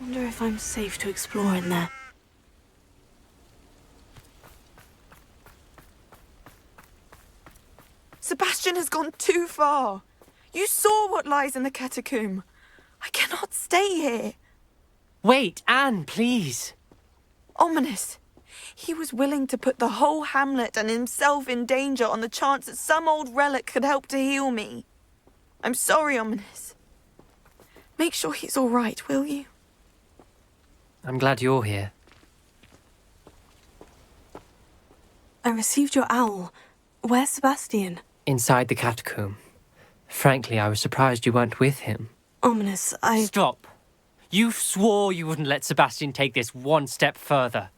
Wonder if I'm safe to explore in there. Sebastian has gone too far. You saw what lies in the catacomb. I cannot stay here. Wait, Anne, please. Ominous. He was willing to put the whole hamlet and himself in danger on the chance that some old relic could help to heal me. I'm sorry, Ominous. Make sure he's all right, will you? I'm glad you're here. I received your owl. Where's Sebastian? Inside the catacomb. Frankly, I was surprised you weren't with him. Ominous, Stop. You swore you wouldn't let Sebastian take this one step further.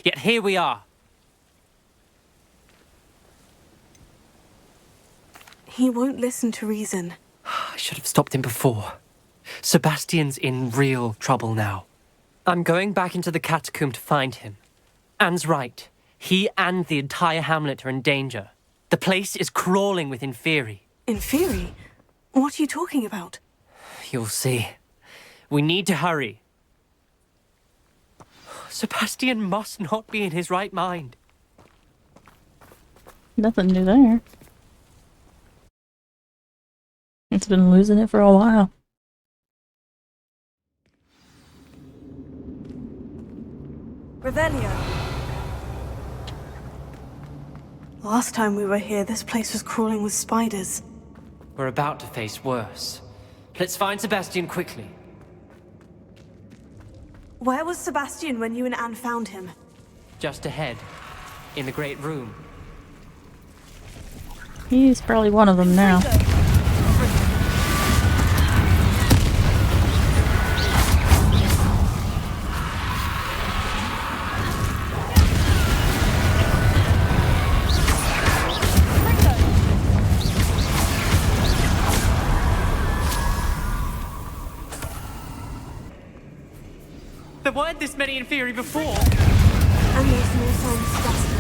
Yet here we are. He won't listen to reason. I should have stopped him before. Sebastian's in real trouble now. I'm going back into the catacomb to find him. Anne's right. He and the entire hamlet are in danger. The place is crawling with Inferi. Inferi? What are you talking about? You'll see. We need to hurry. Sebastian must not be in his right mind. Nothing new there. It's been losing it for a while. Revelio. Last time we were here, this place was crawling with spiders. We're about to face worse. Let's find Sebastian quickly. Where was Sebastian when you and Anne found him? Just ahead, in the Great Room. He's probably one of them now. There weren't this many Inferi before! And there's no sign of Sebastian.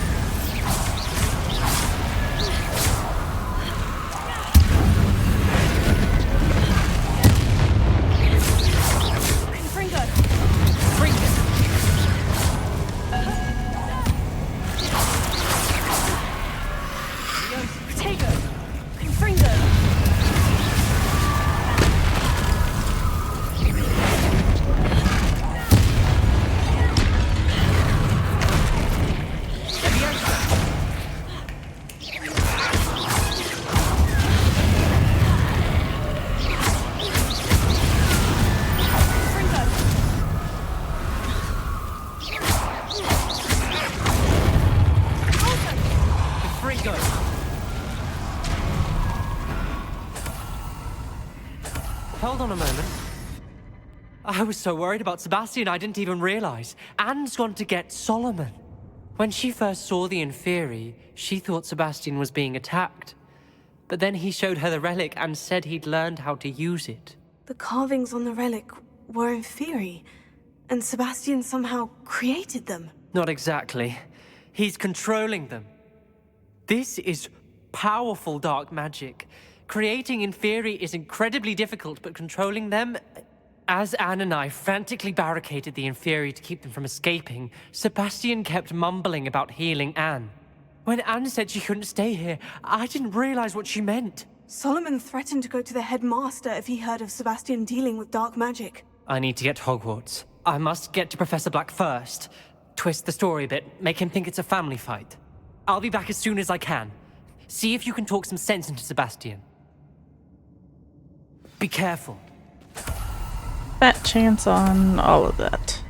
Hold on a moment. I was so worried about Sebastian I didn't even realize. Anne's gone to get Solomon. When she first saw the Inferi, she thought Sebastian was being attacked. But then he showed her the relic and said he'd learned how to use it. The carvings on the relic were Inferi, and Sebastian somehow created them. Not exactly. He's controlling them. This is powerful dark magic. Creating Inferi is incredibly difficult, but controlling them... As Anne and I frantically barricaded the Inferi to keep them from escaping, Sebastian kept mumbling about healing Anne. When Anne said she couldn't stay here, I didn't realize what she meant. Solomon threatened to go to the headmaster if he heard of Sebastian dealing with dark magic. I need to get to Hogwarts. I must get to Professor Black first. Twist the story a bit, make him think it's a family fight. I'll be back as soon as I can. See if you can talk some sense into Sebastian. Be careful. Fat chance on all of that.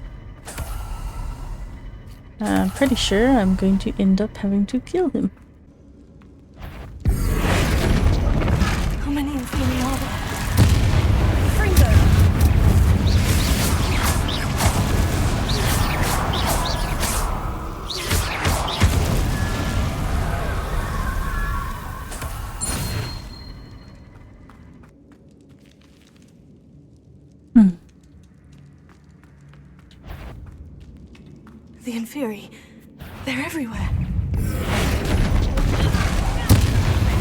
I'm pretty sure I'm going to end up having to kill him. How many Inferi are there? Fringo! The Inferi. They're everywhere.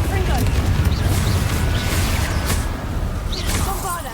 Fringo! Bombarda!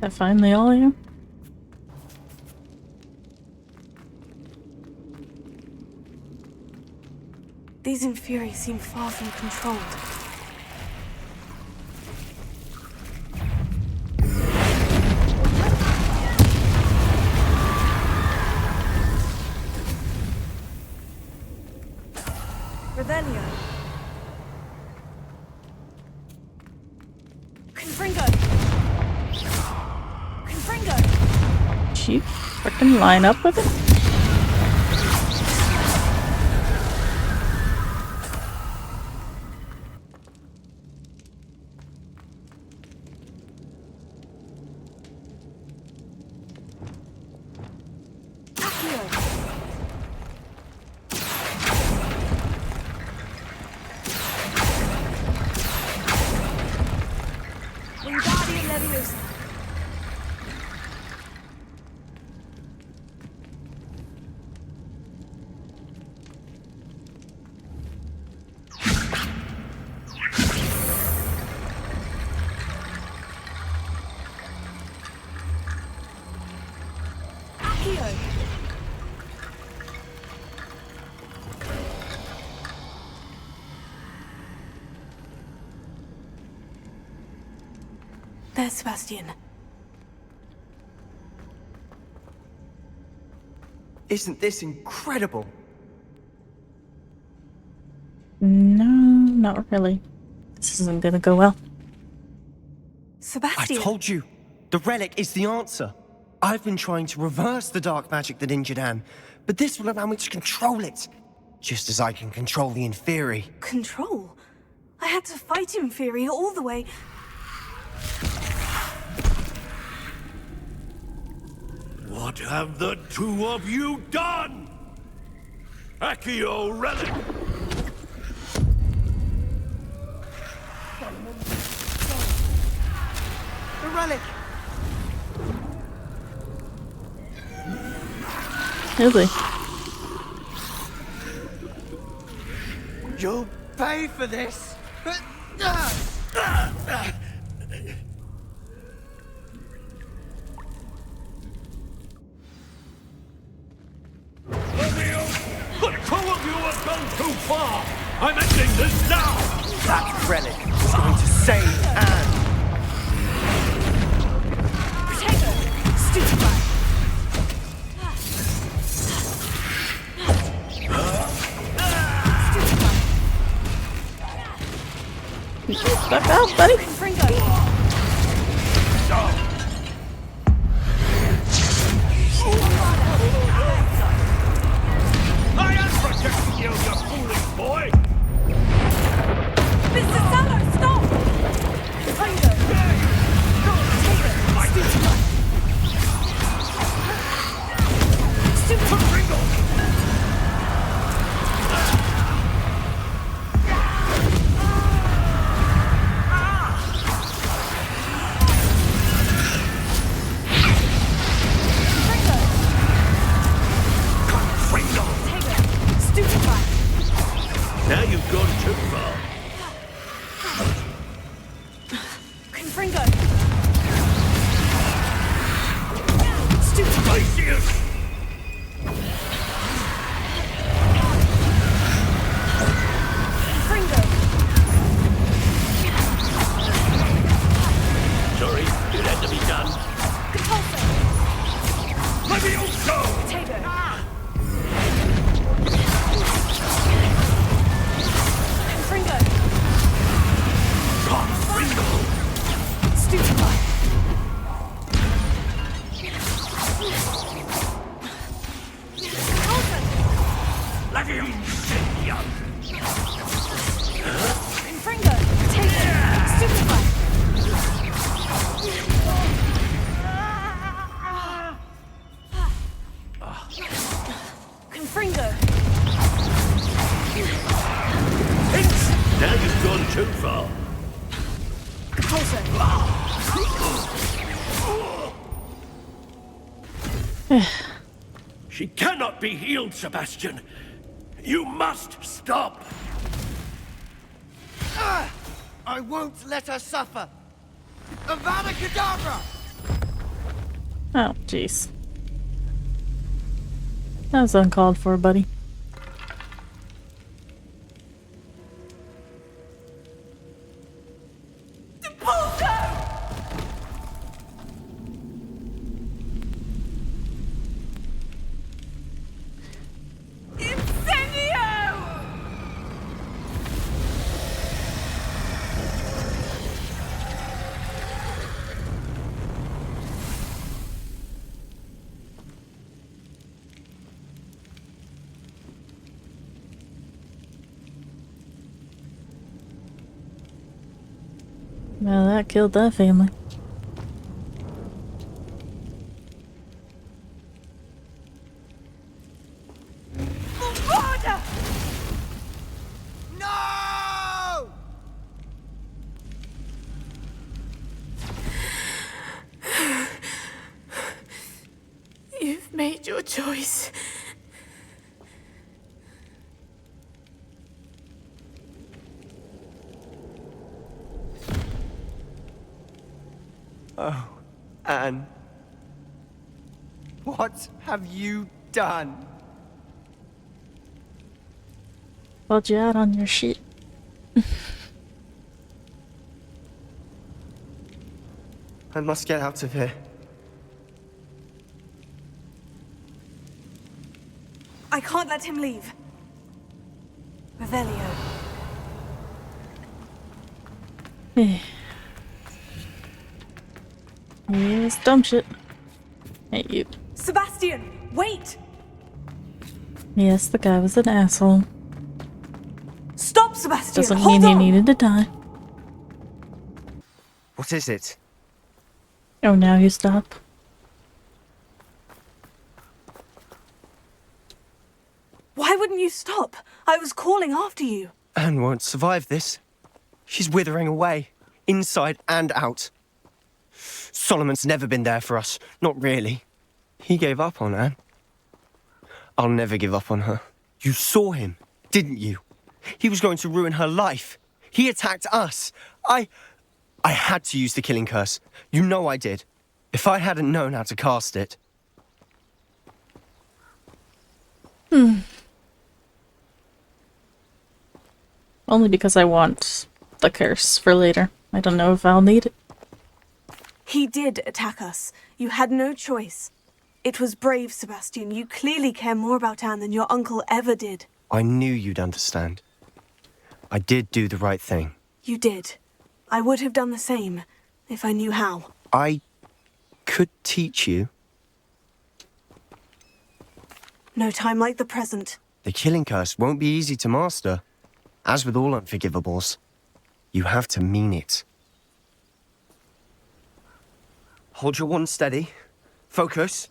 that finally all of you? These Inferi seem far from controlled. Revelio. Confringo. Confringo. She freaking line up with it? There's Sebastian. Isn't this incredible? No, not really. This isn't gonna go well. I Sebastian! told you, the relic is the answer. I've been trying to reverse the dark magic that injured Anne, but this will allow me to control it. Just as I can control the Inferi. Control? I had to fight Inferi all the way. What have the two of you done? Accio relic! The relic! Is he? You'll pay for this! The two of you have gone too far! I'm ending this now! That relic is going to save Anne! Potato! Stupefy! Back off, buddy. Confringo! I am protecting you, you foolish boy! Mr. Sallow, stop! Confringo! Potato! Stupefy! Stupefy! Now you've gone too far. Confringo! Stupefy! Confringo! Sorry, it had to be done. Compulso! Let me also! Potato! Confringo! Stupefy! Let him sit, young! Confringo! Potato! Stupefy! Confringo! Now you've gone too far. She cannot be healed, Sebastian. You must stop. I won't let her suffer! Avada Kedavra! Oh, jeez. That was uncalled for, buddy. Well, that killed that family. No! You've made your choice. Oh, Anne. What have you done? Called you out on your shit. I must get out of here. I can't let him leave. Revelio. Yes, dumb shit. Hey, you. Sebastian, wait! Yes, the guy was an asshole. Stop, Sebastian! Doesn't Hold mean he on! needed to die. What is it? Oh, now you stop. Why wouldn't you stop? I was calling after you. Anne won't survive this. She's withering away, inside and out. Solomon's never been there for us. Not really. He gave up on Anne. I'll never give up on her. You saw him, didn't you? He was going to ruin her life. He attacked us. I had to use the killing curse. You know I did. If I hadn't known how to cast it. Only because I want the curse for later. I don't know if I'll need it. He did attack us. You had no choice. It was brave, Sebastian. You clearly care more about Anne than your uncle ever did. I knew you'd understand. I did do the right thing. You did. I would have done the same, if I knew how. I could teach you. No time like the present. The killing curse won't be easy to master. As with all unforgivables, you have to mean it. Hold your wand steady. Focus.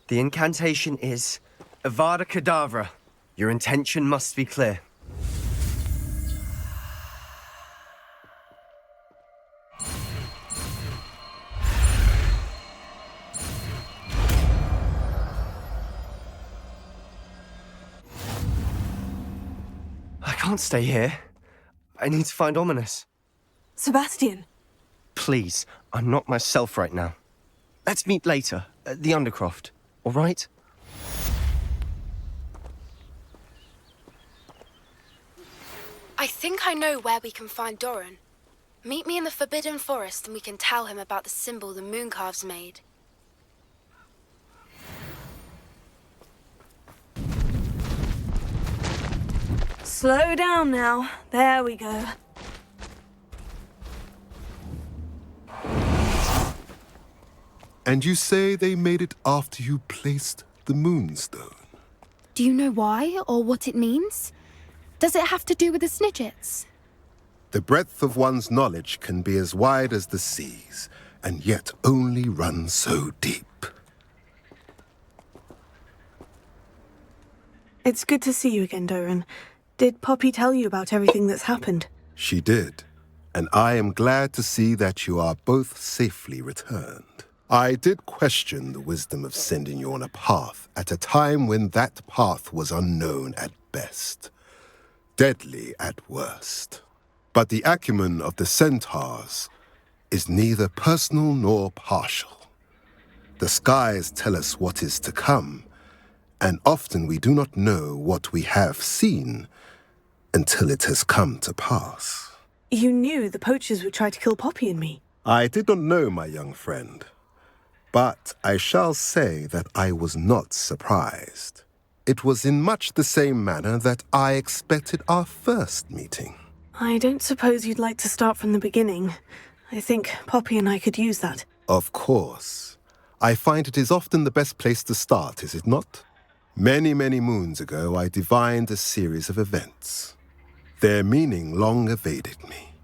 The incantation is Avada Kedavra. Your intention must be clear. I can't stay here. I need to find Ominous. Sebastian, Please, I'm not myself right now. Let's meet later, at the Undercroft, all right? I think I know where we can find Doran. Meet me in the Forbidden Forest and we can tell him about the symbol the Mooncalves made. slow down now. There we go. And you say they made it after you placed the Moonstone? Do you know why or what it means? Does it have to do with the Snidgets? The breadth of one's knowledge can be as wide as the seas, and yet only run so deep. It's good to see you again, Doran. Did Poppy tell you about everything that's happened? She did, and I am glad to see that you are both safely returned. I did question the wisdom of sending you on a path at a time when that path was unknown at best, deadly at worst. But the acumen of the centaurs is neither personal nor partial. The skies tell us what is to come, and often we do not know what we have seen until it has come to pass. You knew the poachers would try to kill Poppy and me. I did not know, my young friend, but I shall say that I was not surprised. It was in much the same manner that I expected our first meeting. I don't suppose you'd like to start from the beginning. I think Poppy and I could use that. Of course. I find it is often the best place to start, is it not? Many, many moons ago, I divined a series of events. Their meaning long evaded me,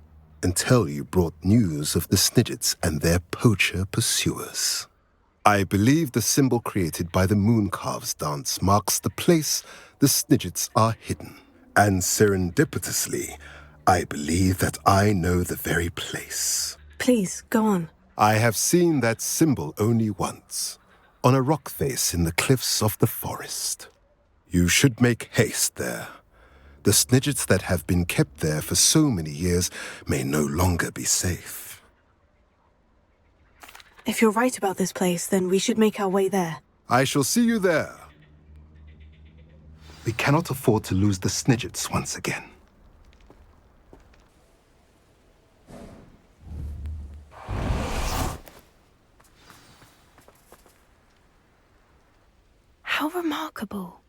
until you brought news of the Snidgets and their poacher pursuers. I believe the symbol created by the Mooncalves dance marks the place the Snidgets are hidden. And serendipitously, I believe that I know the very place. Please, go on. I have seen that symbol only once, on a rock face in the cliffs of the forest. You should make haste there. The Snidgets that have been kept there for so many years may no longer be safe. If you're right about this place, then we should make our way there. I shall see you there. We cannot afford to lose the Snidgets once again. How remarkable.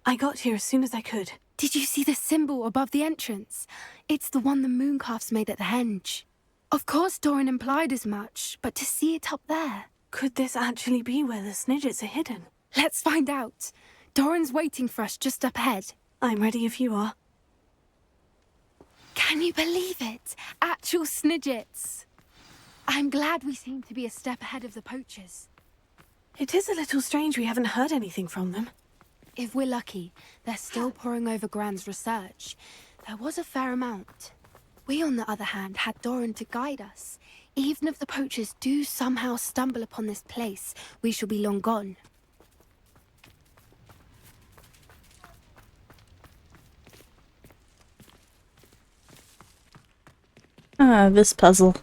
I got here as soon as I could. Did you see the symbol above the entrance? It's the one the Mooncalves made at the henge. Of course Doran implied as much, but to see it up there... Could this actually be where the Snidgets are hidden? Let's find out. Doran's waiting for us just up ahead. I'm ready if you are. Can you believe it? Actual Snidgets. I'm glad we seem to be a step ahead of the poachers. It is a little strange we haven't heard anything from them. If we're lucky, they're still poring over Gran's research. There was a fair amount. We, on the other hand, had Doran to guide us. Even if the poachers do somehow stumble upon this place, we shall be long gone. This puzzle.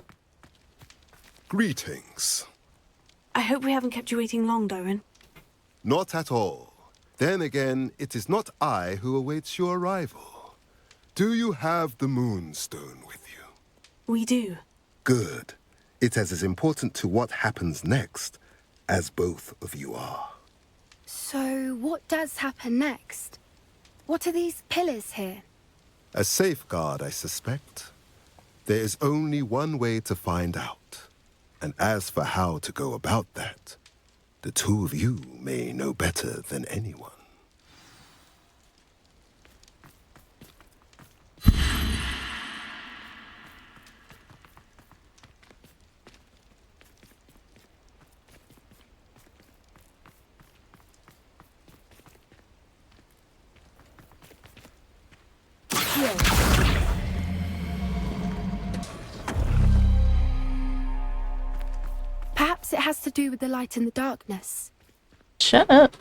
Greetings. I hope we haven't kept you waiting long, Doran. Not at all. Then again, it is not I who awaits your arrival. Do you have the Moonstone with you? We do. Good. It is as important to what happens next as both of you are. So, what does happen next? What are these pillars here? A safeguard, I suspect. There is only one way to find out. And as for how to go about that, the two of you may know better than anyone. Perhaps it has to do with the light in the darkness. Shut up.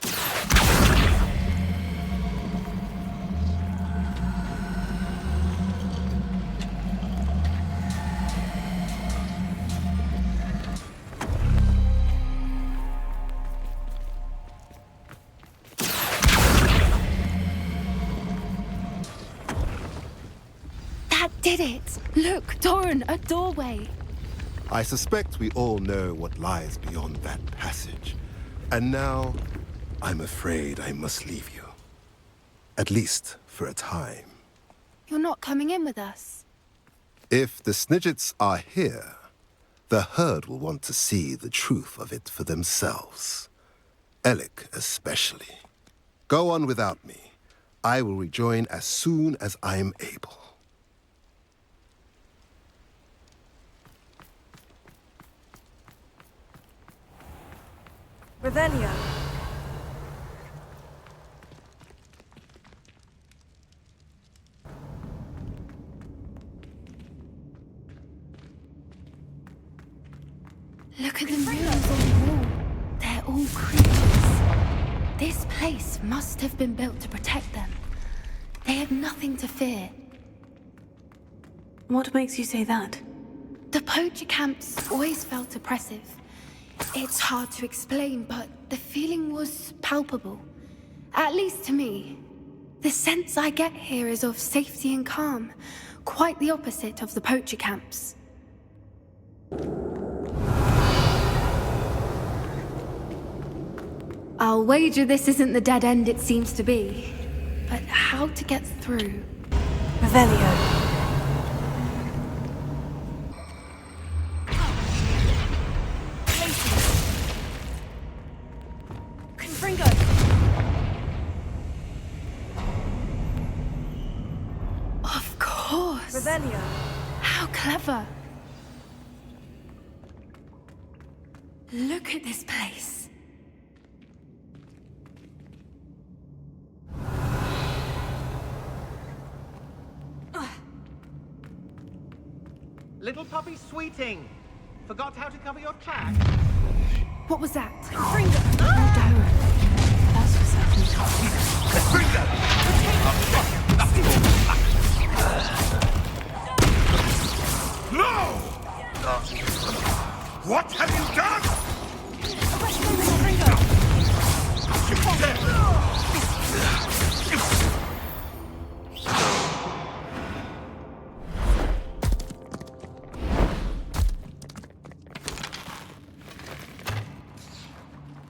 That did it! Look, Doran, a doorway. I suspect we all know what lies beyond that passage. And now, I'm afraid I must leave you. At least for a time. You're not coming in with us. If the Snidgets are here, the herd will want to see the truth of it for themselves. Alec especially. Go on without me. I will rejoin as soon as I'm able. Revelio. Look at the ruins on the wall. They're all creatures. This place must have been built to protect them. They had nothing to fear. What makes you say that? The poacher camps always felt oppressive. It's hard to explain, but the feeling was palpable. At least to me. The sense I get here is of safety and calm, quite the opposite of the poacher camps. I'll wager this isn't the dead end it seems to be. But how to get through? Revelio. Of course. Revelio. How clever. Look at this place. Little puppy sweeting. Forgot how to cover your tracks? What was that? Fringo. That's for No! What have you done?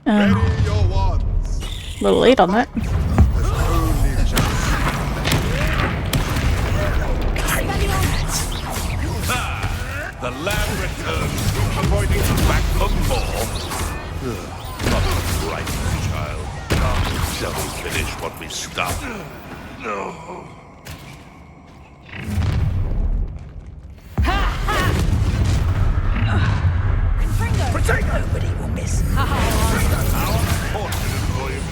Ready your wands. A little late on that. There's only just The lamb returns, avoiding back for more. Not right, child. Shall we finish what we started? No. Potato! Nobody will miss. How unfortunate for you.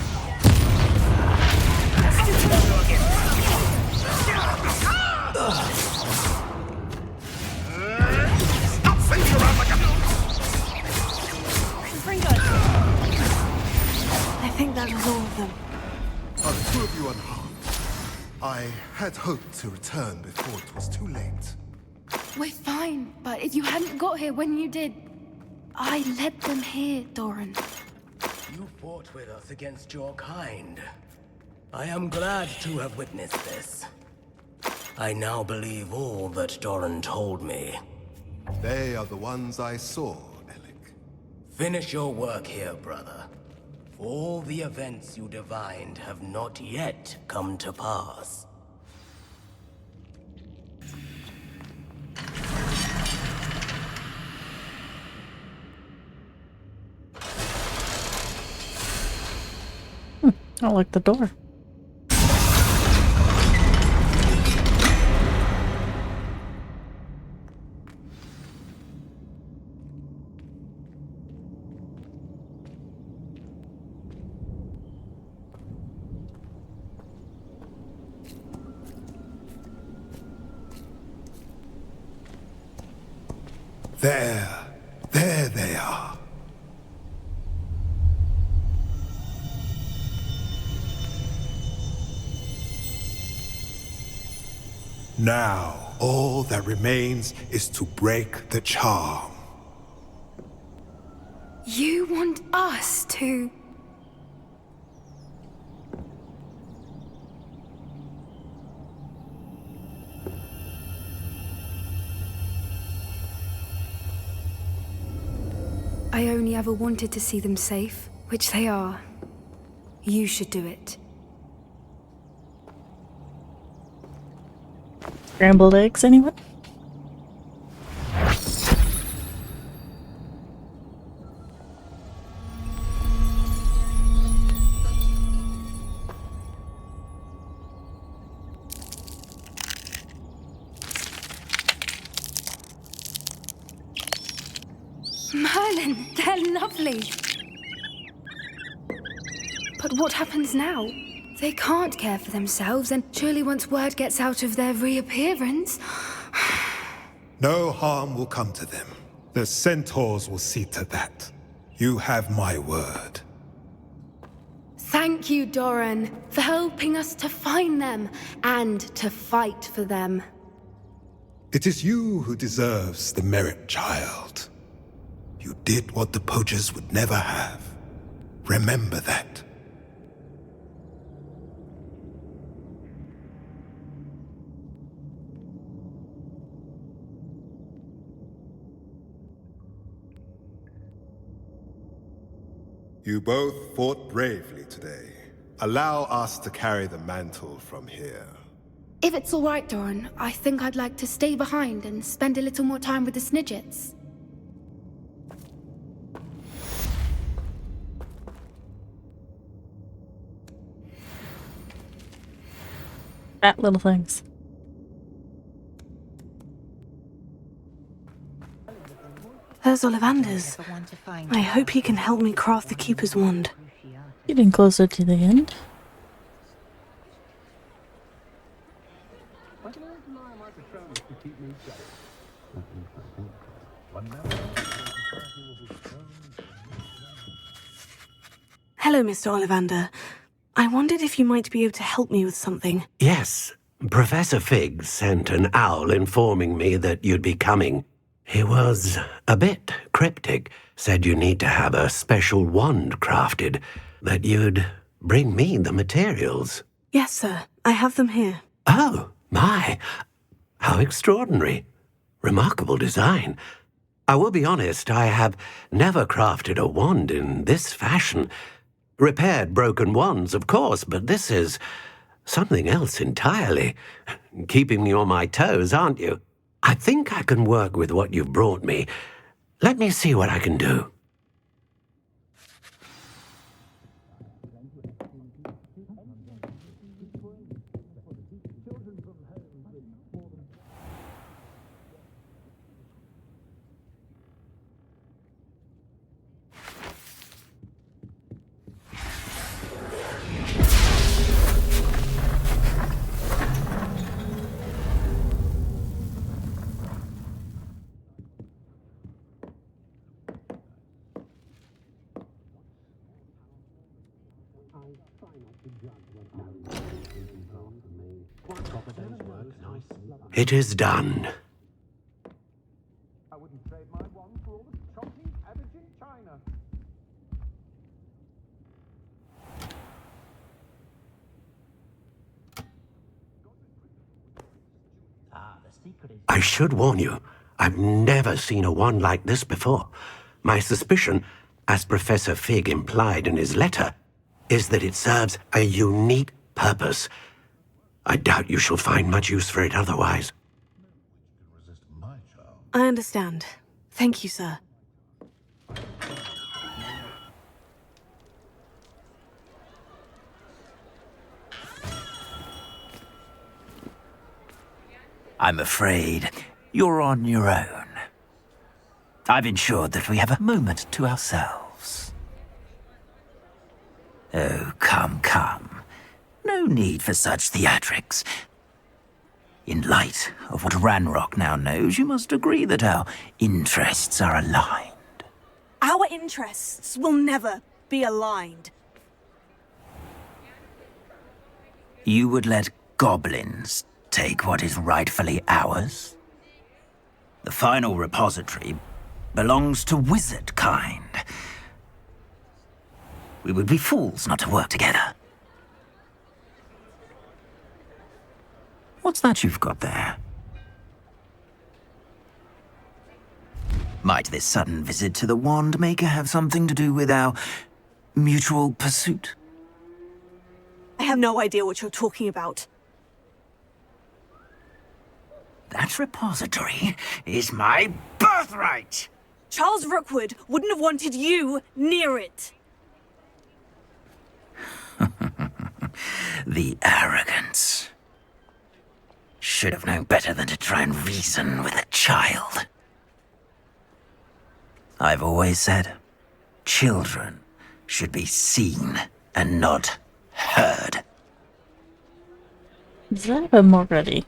Stop thinking around like a... I think that was all of them. are the two of you unharmed. I had hoped to return before it was too late. We're fine, but if you hadn't got here when you did, I led them here, Doran. You fought with us against your kind. I am glad to have witnessed this. I now believe all that Doran told me. They are the ones I saw, Alec. Finish your work here, brother. All the events you divined have not yet come to pass. I like the door. There they are. Now, all that remains is to break the charm. You want us to... I only ever wanted to see them safe, which they are. You should do it. Scrambled eggs, anyone? Merlin, they're lovely. But what happens now? They can't care for themselves, and surely once word gets out of their reappearance... No harm will come to them. The centaurs will see to that. You have my word. Thank you, Doran, for helping us to find them and to fight for them. It is you who deserves the merit, child. You did what the poachers would never have. Remember that. You both fought bravely today. Allow us to carry the mantle from here. If it's all right, Doran, I think I'd like to stay behind and spend a little more time with the Snidgets. Fat little things. There's Ollivander's. I hope he can help me craft the Keeper's wand. Getting closer to the end. Hello, Mr. Ollivander. I wondered if you might be able to help me with something. Yes, Professor Fig sent an owl informing me that you'd be coming. He was a bit cryptic, said you need to have a special wand crafted, that you'd bring me the materials. Yes, sir. I have them here. Oh, my. How extraordinary. Remarkable design. I will be honest, I have never crafted a wand in this fashion. Repaired broken wands, of course, but this is something else entirely. Keeping me on my toes, aren't you? I think I can work with what you've brought me. Let me see what I can do. It is done. I wouldn't trade my wand for all the chocolate average in China. I should warn you, I've never seen a wand like this before. My suspicion, as Professor Fig implied in his letter, is that it serves a unique purpose. I doubt you shall find much use for it otherwise. I understand. Thank you, sir. I'm afraid you're on your own. I've ensured that we have a moment to ourselves. Oh, come, come. No need for such theatrics. In light of what Ranrock now knows, you must agree that our interests are aligned. Our interests will never be aligned. You would let goblins take what is rightfully ours? The final repository belongs to wizard kind. We would be fools not to work together. What's that you've got there? Might this sudden visit to the Wand Maker have something to do with our mutual pursuit? I have no idea what you're talking about. That repository is my birthright! Charles Rookwood wouldn't have wanted you near it. The arrogance. Should have known better than to try and reason with a child. I've always said, children should be seen and not heard. Zap him already.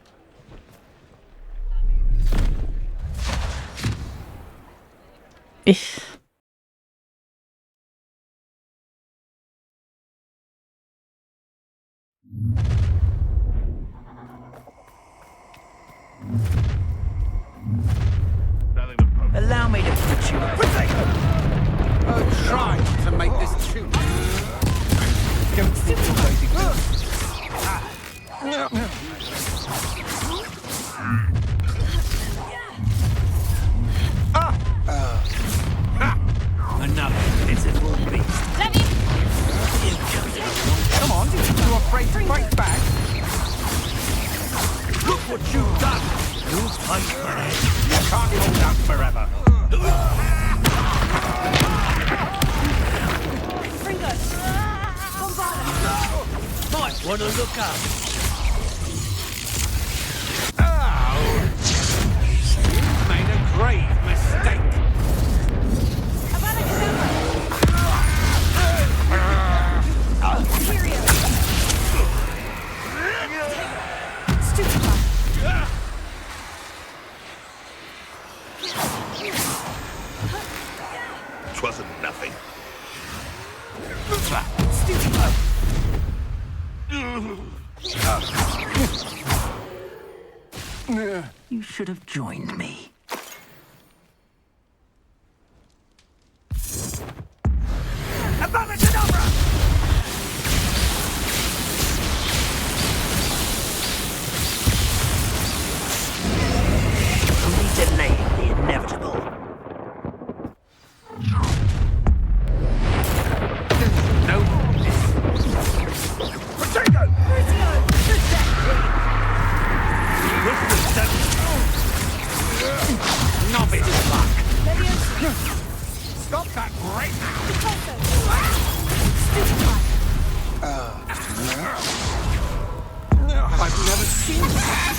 afraid to fight back? Look what you've done! You'll fight for it. You can't hold out forever. Might want to look up. Oh! You made a grave mistake. Twasn't nothing. You should have joined me. Only delaying the inevitable. No. Potato! Novice luck. Stop that right now. I've never seen that.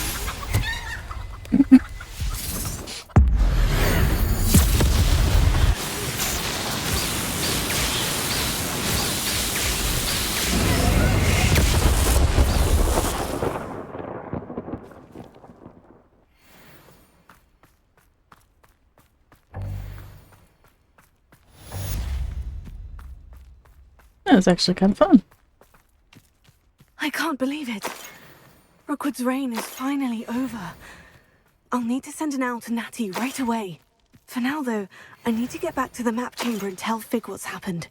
That was actually kind of fun. I can't believe it. Rookwood's reign is finally over. I'll need to send an owl to Natty right away. For now, though, I need to get back to the map chamber and tell Fig what's happened.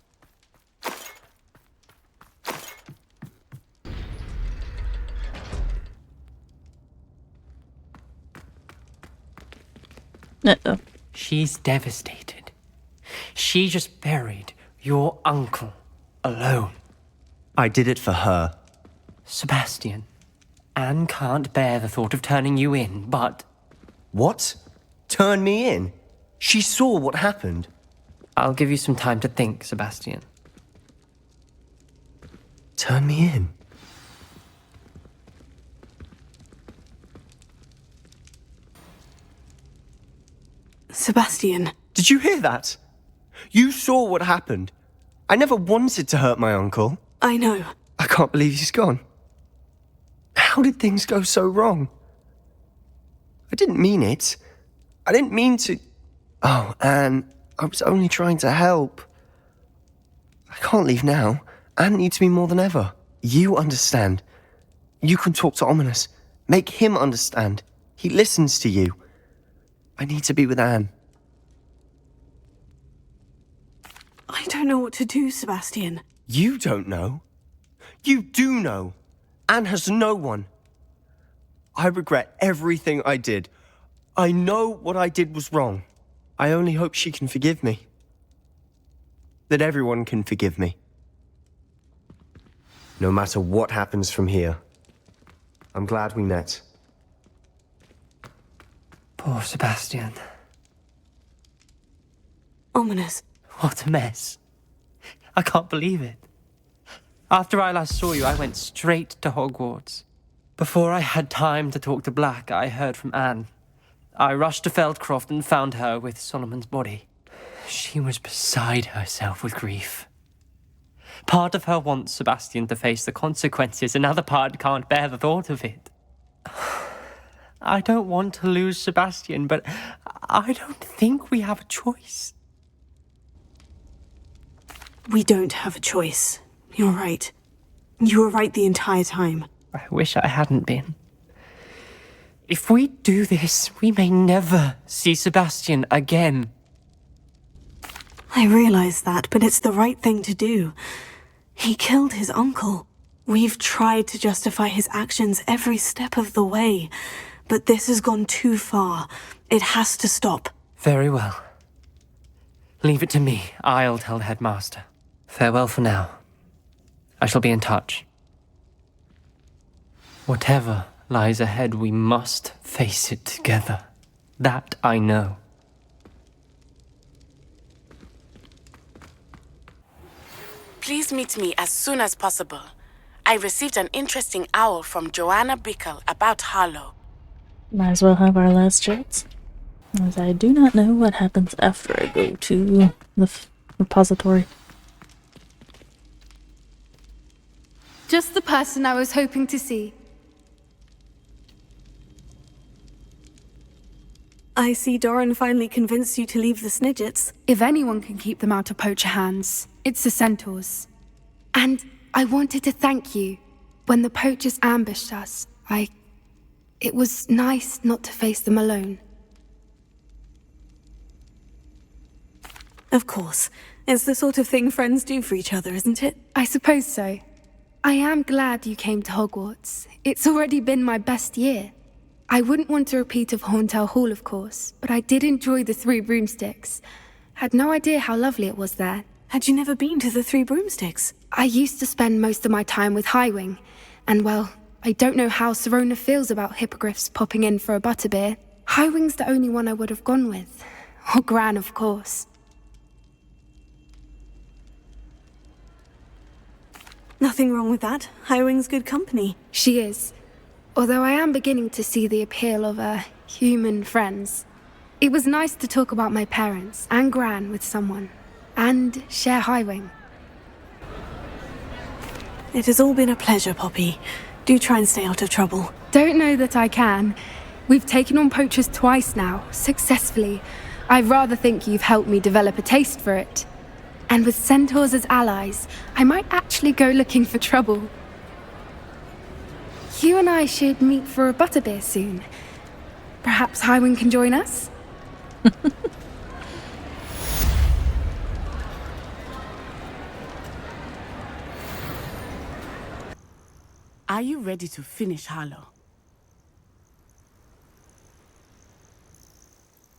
Uh-oh. She's devastated. She just buried your uncle alone. I did it for her. Sebastian, Anne can't bear the thought of turning you in, but... What? Turn me in? She saw what happened. I'll give you some time to think, Sebastian. Turn me in? Sebastian. Did you hear that? You saw what happened. I never wanted to hurt my uncle. I know. I can't believe he's gone. How did things go so wrong? I didn't mean it. I didn't mean to... Oh, Anne, I was only trying to help. I can't leave now. Anne needs me more than ever. You understand. You can talk to Ominous. Make him understand. He listens to you. I need to be with Anne. I don't know what to do, Sebastian. You don't know. You do know. Anne has no one. I regret everything I did. I know what I did was wrong. I only hope she can forgive me. That everyone can forgive me. No matter what happens from here. I'm glad we met. Poor Sebastian. Ominous. What a mess. I can't believe it. After I last saw you, I went straight to Hogwarts. Before I had time to talk to Black, I heard from Anne. I rushed to Feldcroft and found her with Solomon's body. She was beside herself with grief. Part of her wants Sebastian to face the consequences, another part can't bear the thought of it. I don't want to lose Sebastian, but I don't think we have a choice. We don't have a choice. You're right. You were right the entire time. I wish I hadn't been. If we do this, we may never see Sebastian again. I realize that, but it's the right thing to do. He killed his uncle. We've tried to justify his actions every step of the way, but this has gone too far. It has to stop. Very well. Leave it to me. I'll tell the headmaster. Farewell for now. I shall be in touch. Whatever lies ahead, we must face it together. That I know. Please meet me as soon as possible. I received an interesting owl from Joanna Bickle about Harlow. Might as well have our last chance, as I do not know what happens after I go to the repository. Just the person I was hoping to see. I see Doran finally convinced you to leave the Snidgets. If anyone can keep them out of poacher hands, it's the centaurs. And I wanted to thank you. When the poachers ambushed us, it was nice not to face them alone. Of course. It's the sort of thing friends do for each other, isn't it? I suppose so. I am glad you came to Hogwarts. It's already been my best year. I wouldn't want a repeat of Horntail Hall, of course, but I did enjoy the Three Broomsticks. Had no idea how lovely it was there. Had you never been to the Three Broomsticks? I used to spend most of my time with Highwing, and well, I don't know how Serona feels about hippogriffs popping in for a butterbeer. Highwing's the only one I would have gone with. Or Gran, of course. Nothing wrong with that. Highwing's good company. She is. Although I am beginning to see the appeal of human friends. It was nice to talk about my parents and Gran with someone. And share Highwing. It has all been a pleasure, Poppy. Do try and stay out of trouble. Don't know that I can. We've taken on poachers twice now, successfully. I rather think you've helped me develop a taste for it. And with centaurs as allies, I might actually go looking for trouble. You and I should meet for a butterbeer soon. Perhaps Highwing can join us? Are you ready to finish Harlow?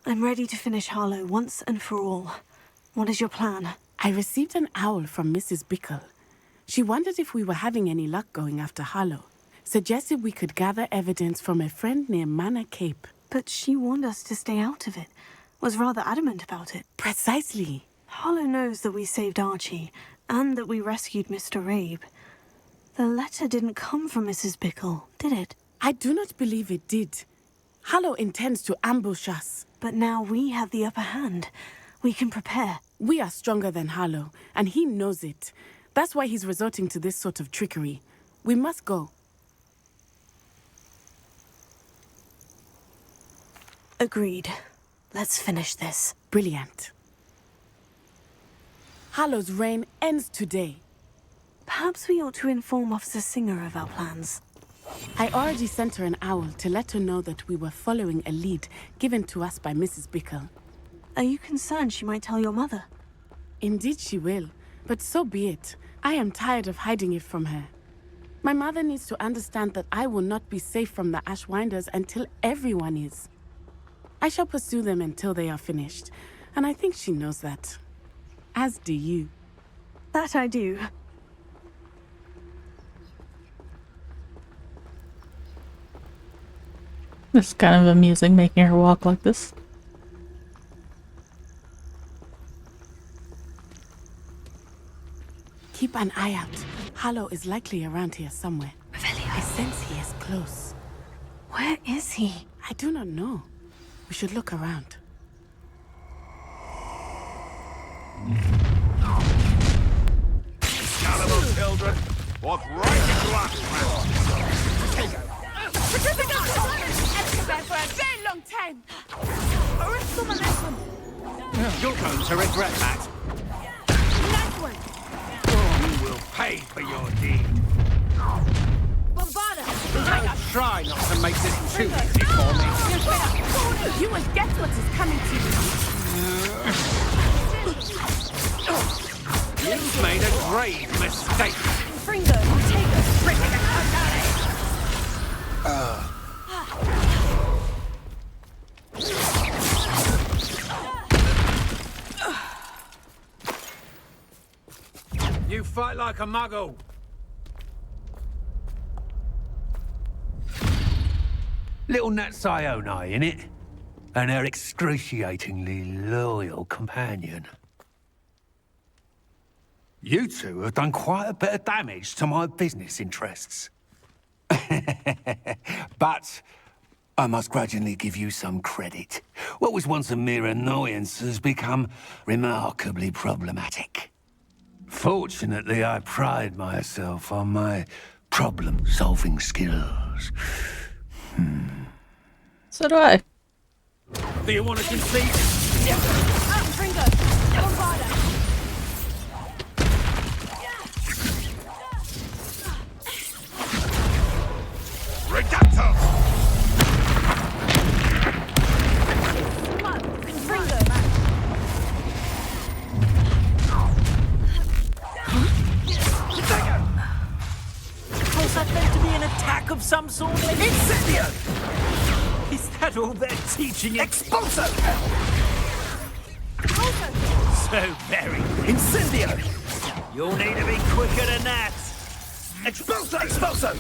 I'm ready to finish Harlow once and for all. What is your plan? I received an owl from Mrs. Bickle. She wondered if we were having any luck going after Harlow. Suggested we could gather evidence from a friend near Manor Cape. But she warned us to stay out of it. Was rather adamant about it. Precisely. Harlow knows that we saved Archie, and that we rescued Mr. Rabe. The letter didn't come from Mrs. Bickle, did it? I do not believe it did. Harlow intends to ambush us. But now we have the upper hand. We can prepare. We are stronger than Harlow, and he knows it. That's why he's resorting to this sort of trickery. We must go. Agreed. Let's finish this. Brilliant. Harlow's reign ends today. Perhaps we ought to inform Officer Singer of our plans. I already sent her an owl to let her know that we were following a lead given to us by Mrs. Bickle. Are you concerned she might tell your mother? Indeed she will, but so be it. I am tired of hiding it from her. My mother needs to understand that I will not be safe from the Ashwinders until everyone is. I shall pursue them until they are finished, and I think she knows that. As do you. That I do. It's kind of amusing making her walk like this. Keep an eye out. Harlow is likely around here somewhere. Revelio. I sense he is close. Where is he? I do not know. We should look around. Scalable children, walk right into us. For a very long time. You're going to regret that. Nice one. You will pay for your deed. Try not to make this too easy for me. You will get what is coming to you. You've made a grave mistake. Fringo, Ortega, You fight like a muggle. Little Nat Sione, innit? And her excruciatingly loyal companion. You two have done quite a bit of damage to my business interests. But I must grudgingly give you some credit. What was once a mere annoyance has become remarkably problematic. Fortunately, I pride myself on my problem-solving skills. So do I. Do you want to concede? Fringo! Bombarda! Reducto! Was that meant to be an attack of some sort? Incendio! Is that all they're teaching you? Expulso! So very. Incendio! You'll need to be quicker than that. Expulso! Expulso!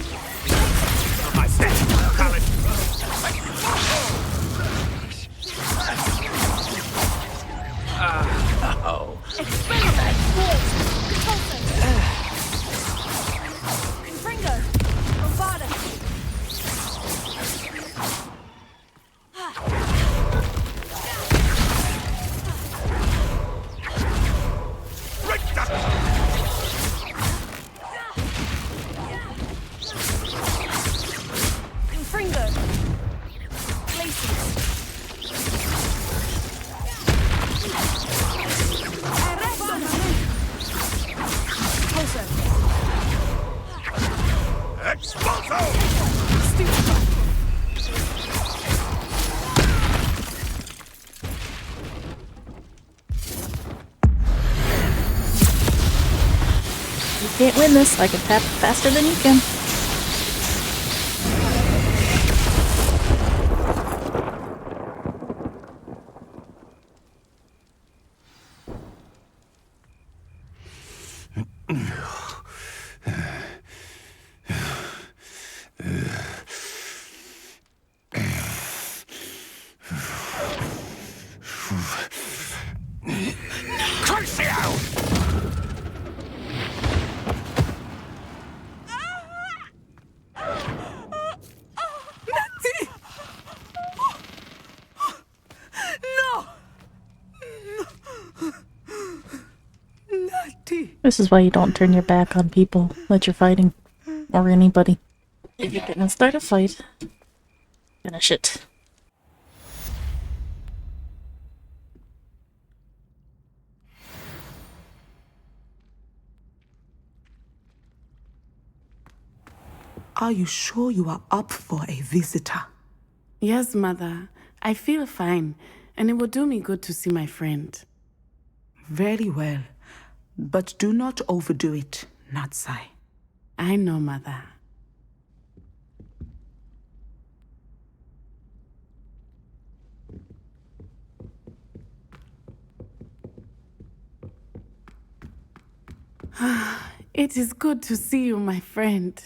My step! Coming! Oh. Fringo! Bombarda! Fringo! Expulso! You can't win this. I can tap faster than you can. This is why you don't turn your back on people that you're fighting. Or anybody. If you're gonna start a fight, finish it. Are you sure you are up for a visitor? Yes, Mother. I feel fine, and it would do me good to see my friend. Very well. But do not overdo it, Natsai. I know, Mother. It is good to see you, my friend.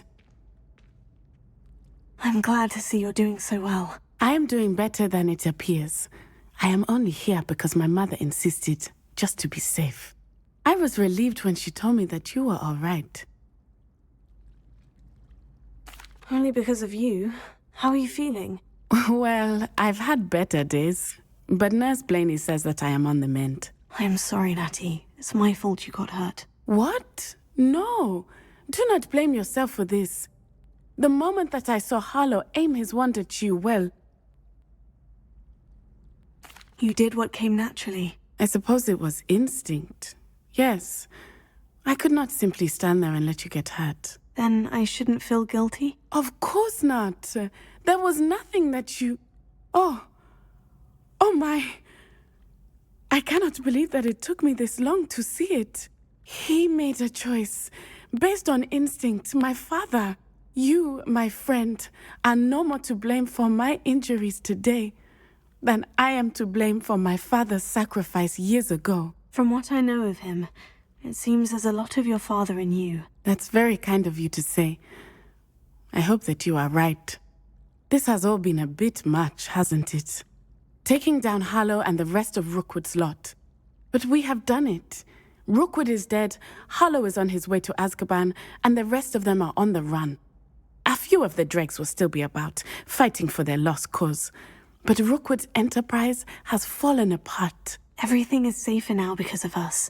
I'm glad to see you're doing so well. I am doing better than it appears. I am only here because my mother insisted, just to be safe. I was relieved when she told me that you were all right. Only because of you. How are you feeling? Well, I've had better days, but Nurse Blaney says that I am on the mend. I am sorry, Natty. It's my fault you got hurt. What? No. Do not blame yourself for this. The moment that I saw Harlow aim his wand at you, well... You did what came naturally. I suppose it was instinct. Yes. I could not simply stand there and let you get hurt. Then I shouldn't feel guilty? Of course not. There was nothing that you... Oh my... I cannot believe that it took me this long to see it. He made a choice based on instinct. My father, you, my friend, are no more to blame for my injuries today than I am to blame for my father's sacrifice years ago. From what I know of him, it seems there's a lot of your father in you. That's very kind of you to say. I hope that you are right. This has all been a bit much, hasn't it? Taking down Harlow and the rest of Rookwood's lot. But we have done it. Rookwood is dead, Harlow is on his way to Azkaban, and the rest of them are on the run. A few of the dregs will still be about, fighting for their lost cause. But Rookwood's enterprise has fallen apart. Everything is safer now because of us.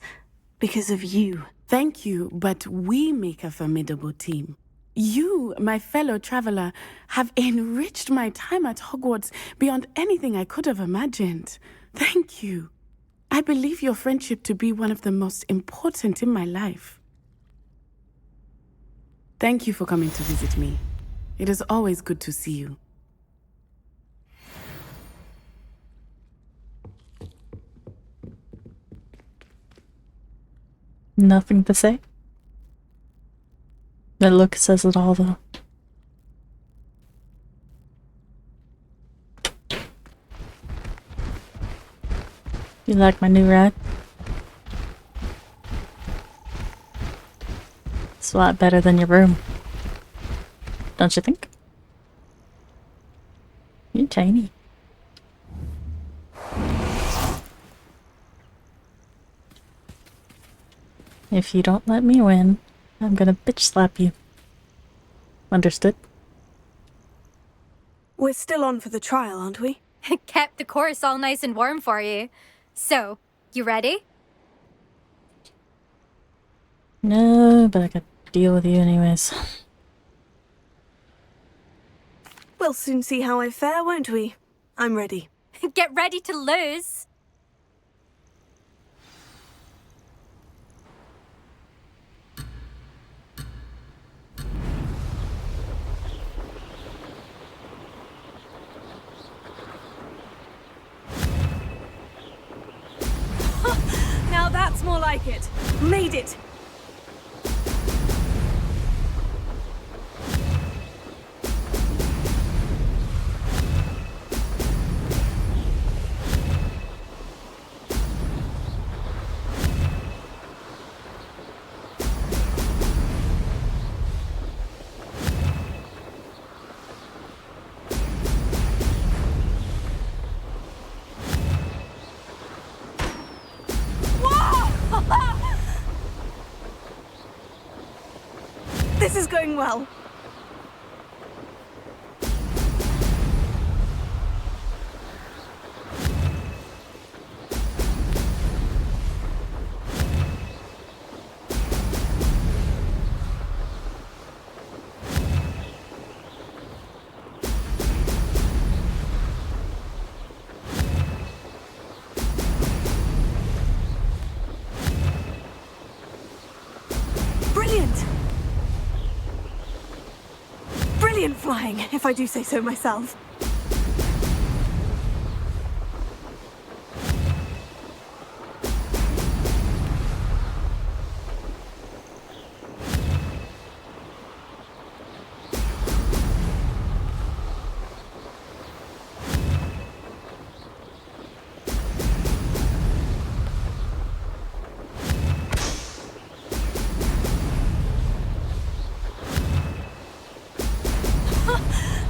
Because of you. Thank you, but we make a formidable team. You, my fellow traveler, have enriched my time at Hogwarts beyond anything I could have imagined. Thank you. I believe your friendship to be one of the most important in my life. Thank you for coming to visit me. It is always good to see you. Nothing to say? The look says it all, though. You like my new ride? It's a lot better than your room. Don't you think? You're tiny. If you don't let me win, I'm gonna bitch slap you. Understood? We're still on for the trial, aren't we? Kept the course all nice and warm for you. So, you ready? No, but I could deal with you anyways. We'll soon see how I fare, won't we? I'm ready. Get ready to lose. Now that's more like it. Made it! This is going well. Brilliant! Brilliant flying, if I do say so myself.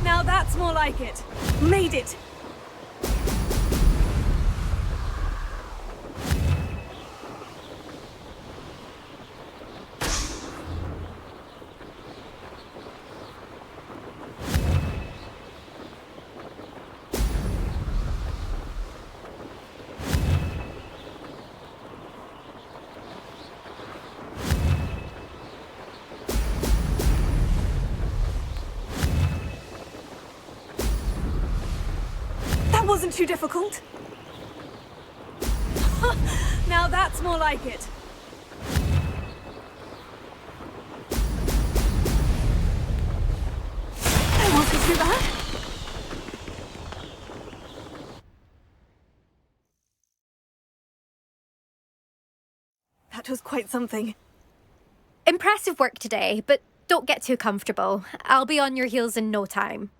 Now that's more like it. Made it! That wasn't too difficult. Now that's more like it. That wasn't too bad. That was quite something. Impressive work today, but don't get too comfortable. I'll be on your heels in no time.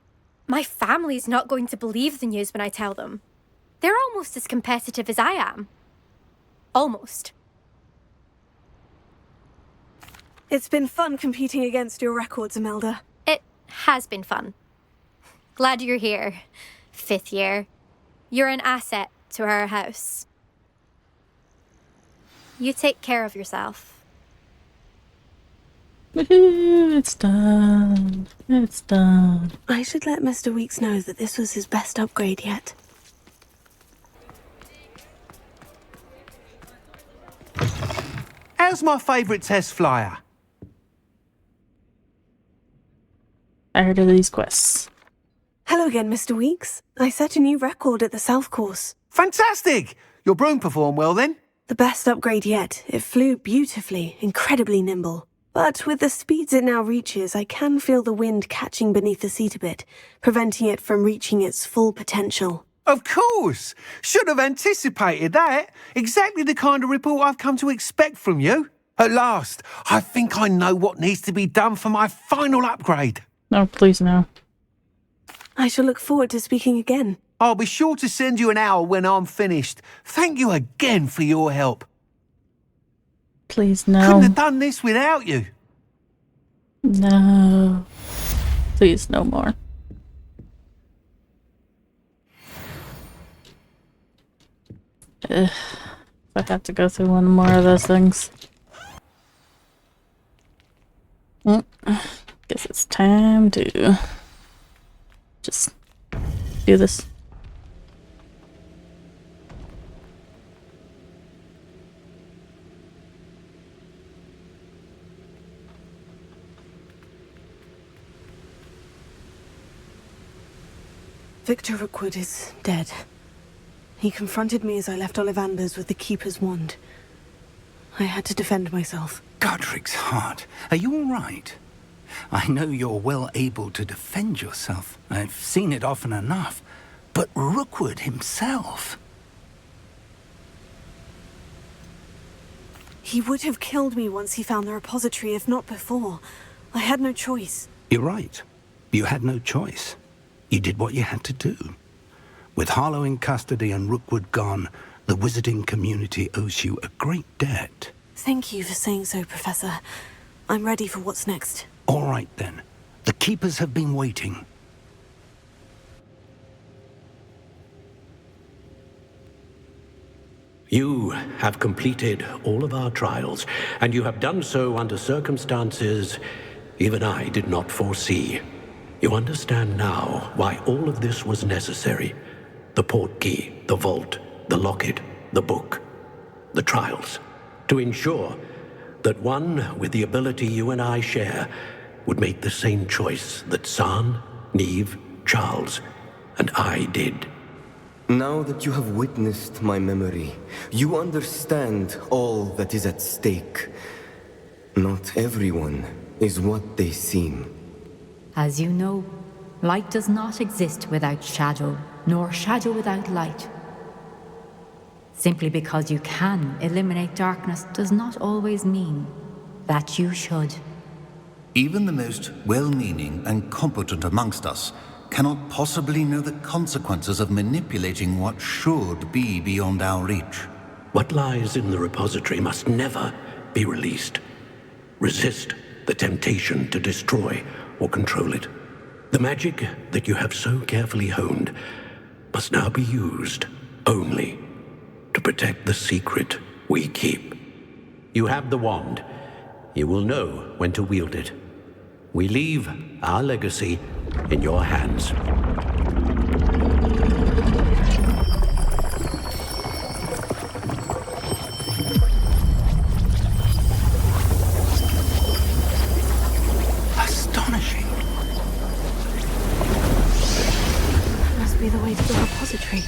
My family's not going to believe the news when I tell them. They're almost as competitive as I am. Almost. It's been fun competing against your records, Imelda. It has been fun. Glad you're here. 5th year. You're an asset to our house. You take care of yourself. Woohoo, it's done. It's done. I should let Mr. Weeks know that this was his best upgrade yet. How's my favourite test flyer? I heard of these quests. Hello again, Mr. Weeks. I set a new record at the South Course. Fantastic! Your broom performed well then? The best upgrade yet. It flew beautifully, incredibly nimble. But with the speeds it now reaches, I can feel the wind catching beneath the seat a bit, preventing it from reaching its full potential. Of course! Should have anticipated that. Exactly the kind of report I've come to expect from you. At last, I think I know what needs to be done for my final upgrade. No, please no. I shall look forward to speaking again. I'll be sure to send you an hour when I'm finished. Thank you again for your help. Please no. Couldn't have done this without you. No. Please no more. Ugh. I have to go through one more of those things. Guess it's time to just do this. Victor Rookwood is dead. He confronted me as I left Ollivanders with the Keeper's wand. I had to defend myself. Godric's heart. Are you all right? I know you're well able to defend yourself. I've seen it often enough. But Rookwood himself... He would have killed me once he found the repository, if not before. I had no choice. You're right. You had no choice. You did what you had to do. With Harlow in custody and Rookwood gone, the wizarding community owes you a great debt. Thank you for saying so, Professor. I'm ready for what's next. All right, then. The Keepers have been waiting. You have completed all of our trials, and you have done so under circumstances even I did not foresee. You understand now why all of this was necessary. The portkey, the vault, the locket, the book, the trials. To ensure that one with the ability you and I share would make the same choice that San, Neve, Charles, and I did. Now that you have witnessed my memory, you understand all that is at stake. Not everyone is what they seem. As you know, light does not exist without shadow, nor shadow without light. Simply because you can eliminate darkness does not always mean that you should. Even the most well-meaning and competent amongst us cannot possibly know the consequences of manipulating what should be beyond our reach. What lies in the repository must never be released. Resist the temptation to destroy or control it. The magic that you have so carefully honed must now be used only to protect the secret we keep. You have the wand. You will know when to wield it. We leave our legacy in your hands. Astonishing. That must be the way to the repository.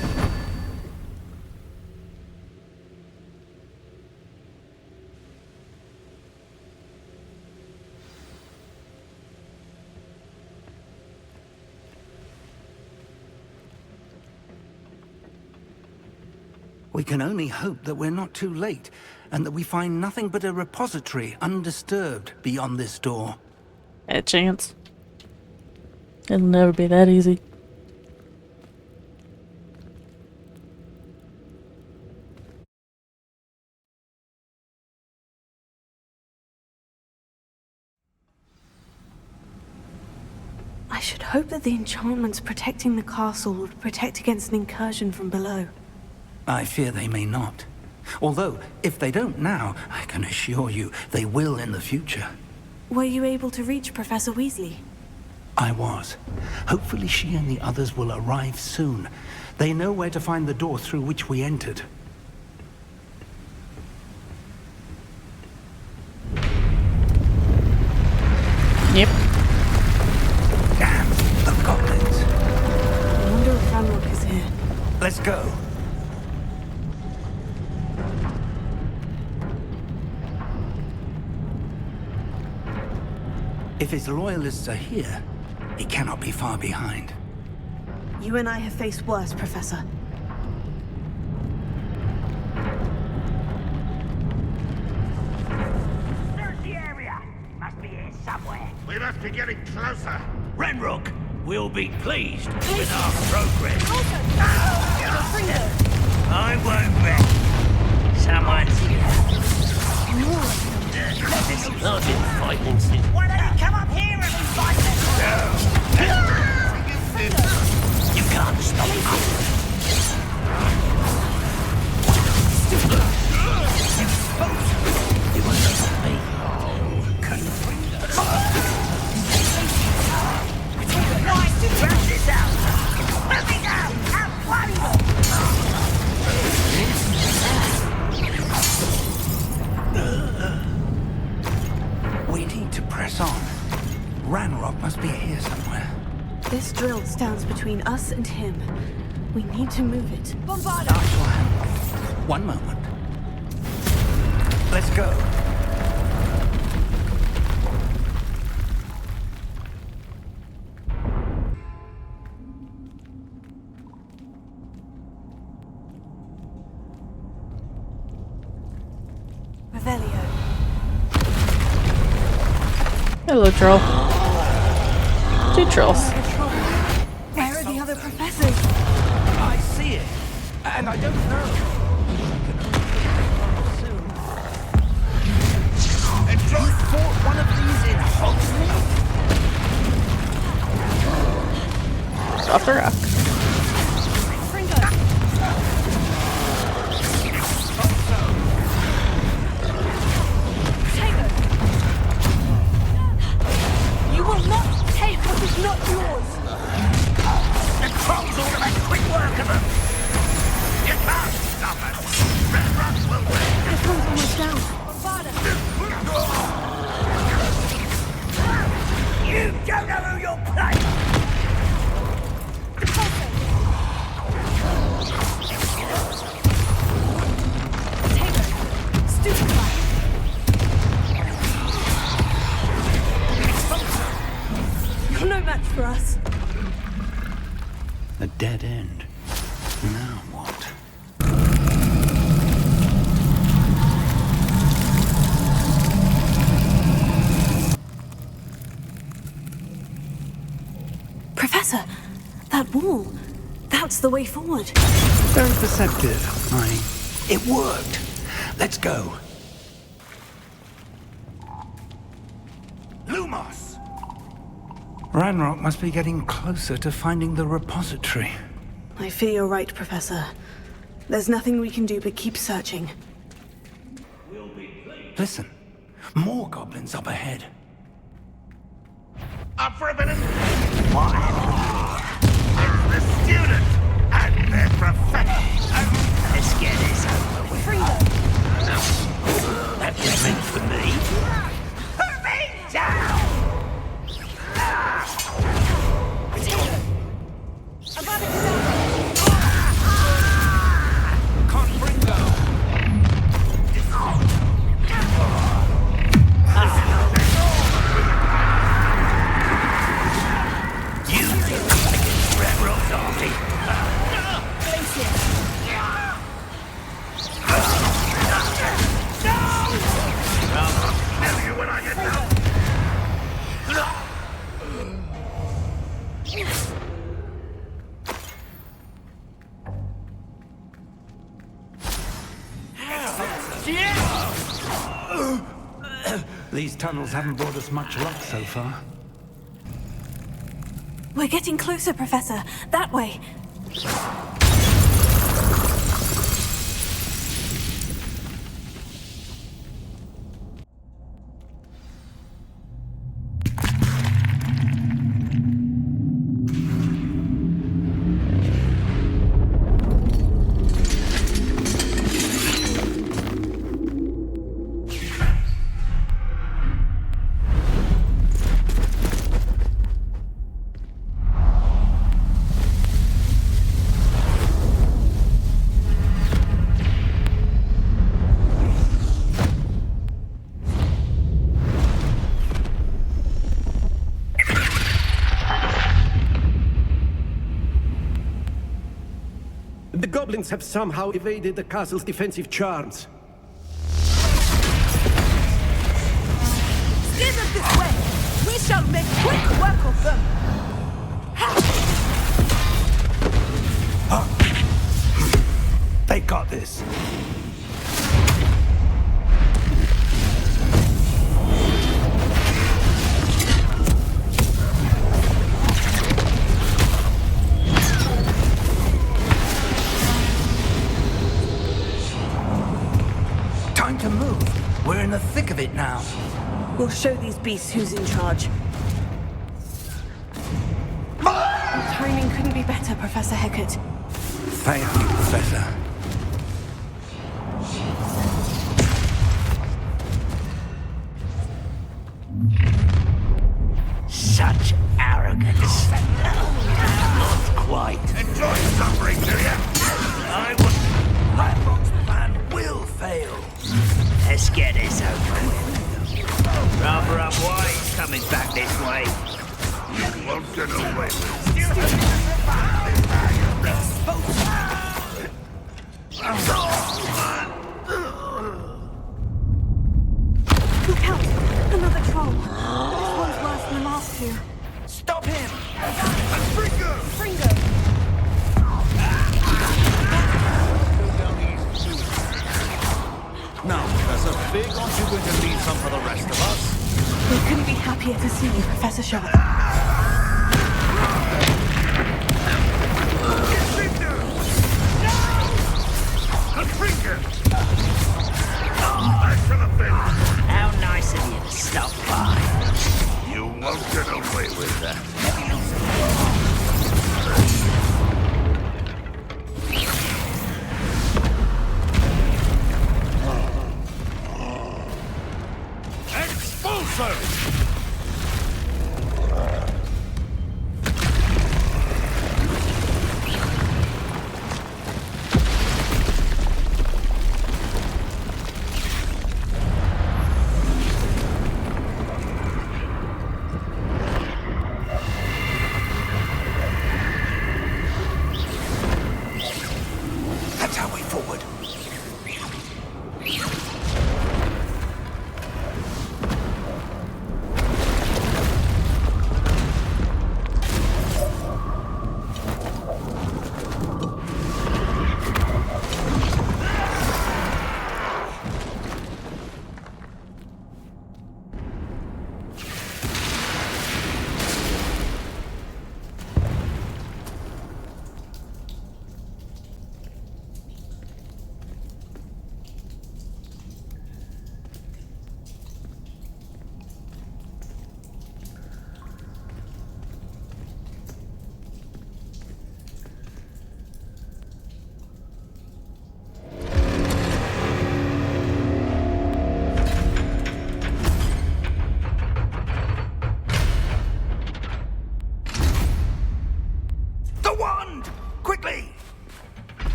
We can only hope that we're not too late, and that we find nothing but a repository undisturbed beyond this door. A chance. It'll never be that easy. I should hope that the enchantments protecting the castle would protect against an incursion from below. I fear they may not. Although, if they don't now, I can assure you they will in the future. Were you able to reach Professor Weasley? I was. Hopefully she and the others will arrive soon. They know where to find the door through which we entered. Yep. Damn, the goblins. I wonder if Ranrock is here. Let's go. If his loyalists are here, he cannot be far behind. You and I have faced worse, Professor. Search the area! Must be here somewhere. We must be getting closer. Ranrock will be pleased with our progress. I won't rest. Someone's here. I've been fighting since. Why don't you come up here and fight You can't stop us. You won't stop me. Wrap this out! Let me go! Out bloody! We need to press on. Ranrock must be here somewhere. This drill stands between us and him. We need to move it. Bombard! One moment. Let's go. Revelio. Hello, troll. Two trolls. Where are the other professors? I see it, and I don't know. And you fought one of these in Hogwarts? Off the rock. You will not take what is not yours! The trolls ought to make quick work of them! You can't stop us! Ranrock will win! The tunnel's almost down. You don't know who you're playing! You're no match for us. A dead end. Now what? Professor, that wall. That's the way forward. Very perceptive. It worked. Let's go. Lumos! Ranrock must be getting closer to finding the repository. I fear you're right, Professor. There's nothing we can do but keep searching. Listen, more goblins up ahead. Up for a minute? What? It's the student and their professor. Let's get this over with. That was meant for me. Put me down! These tunnels haven't brought us much luck so far. We're getting closer, Professor. That way. The goblins have somehow evaded the castle's defensive charms. Steer them this way! We shall make quick work of them! They got this. Time to move. We're in the thick of it now. We'll show these beasts who's in charge. Timing couldn't be better, Professor Hecat. Thank you, Professor. Such arrogance. Not quite. Enjoy suffering, do you? I wouldn't. Ranrock's plan will fail. Let's get this over with. Rather up wise coming back this way. You won't get away with it. Look out! Another troll. This one's worse than the last two. Stop him! Fringo! Now, Professor, big, aren't you going to leave some for the rest of us? We couldn't be happier to see you, Professor Sharp. How nice of you to stop by. You won't get away with that. Expulso!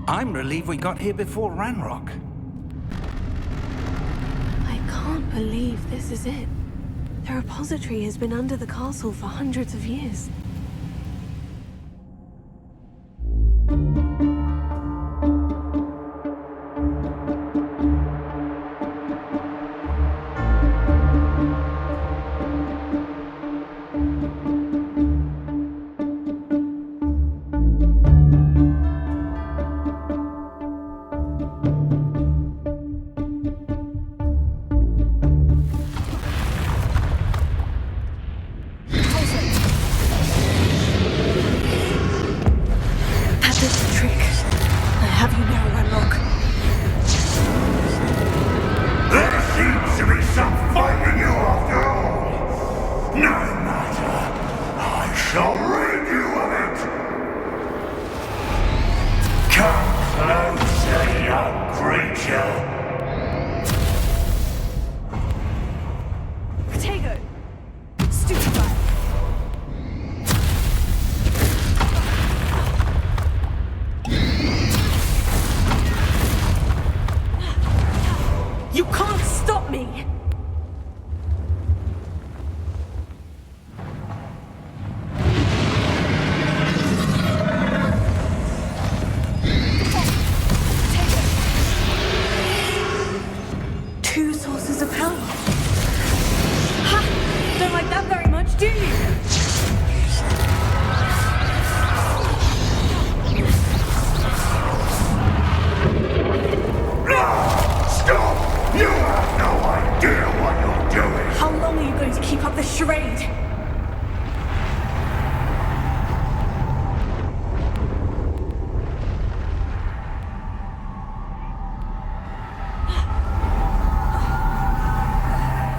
I'm relieved we got here before Ranrock. I can't believe this is it. The repository has been under the castle for hundreds of years.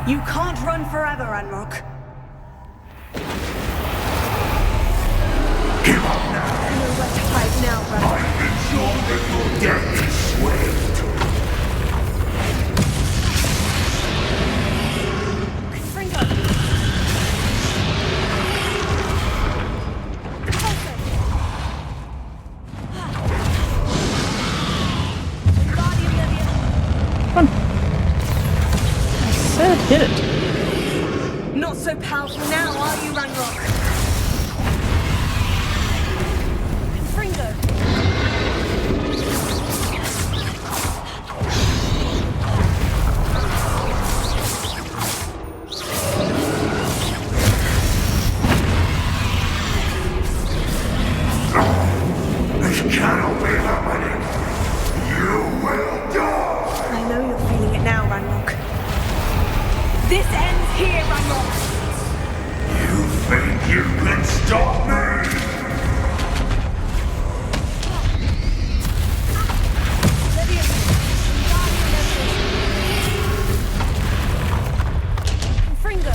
You can't run forever, Ranrock. Give up now. Nowhere to hide now, Ranrock. I've been sure that your death is swift. Hit it. Not so powerful now, are you, Ranrock? Fringo! This cannot be happening. You will die. I know you're feeling it now, Ranrock. This ends here, Ranrock! You think you can stop me? Fringo!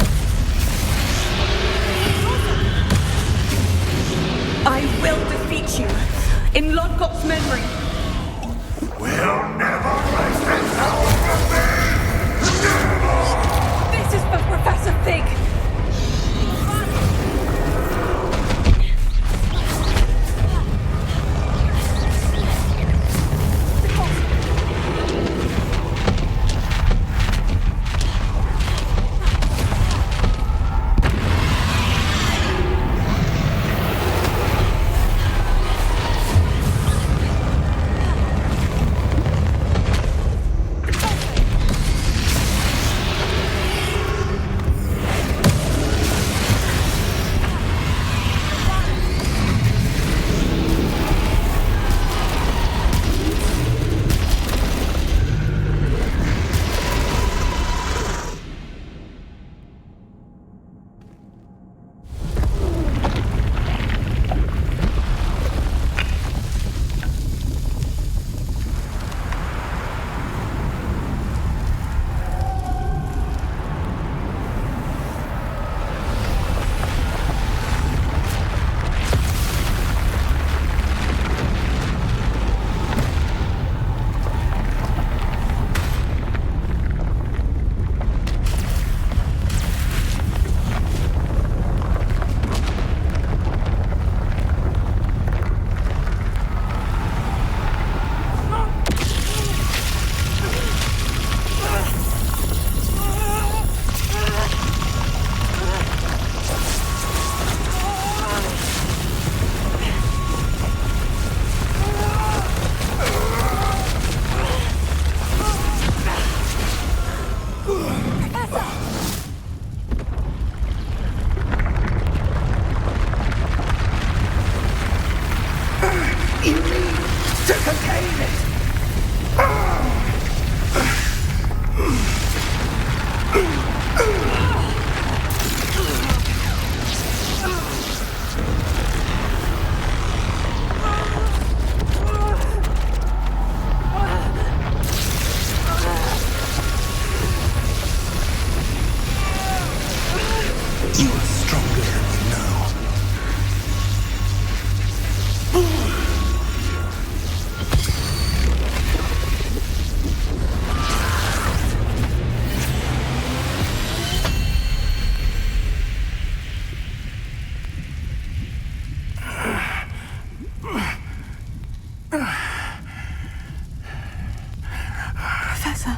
I will defeat you, in Lodgot's memory. We'll never break this power from me! Never! This is for Professor Fig! contain it! You are stronger than you know. Professor.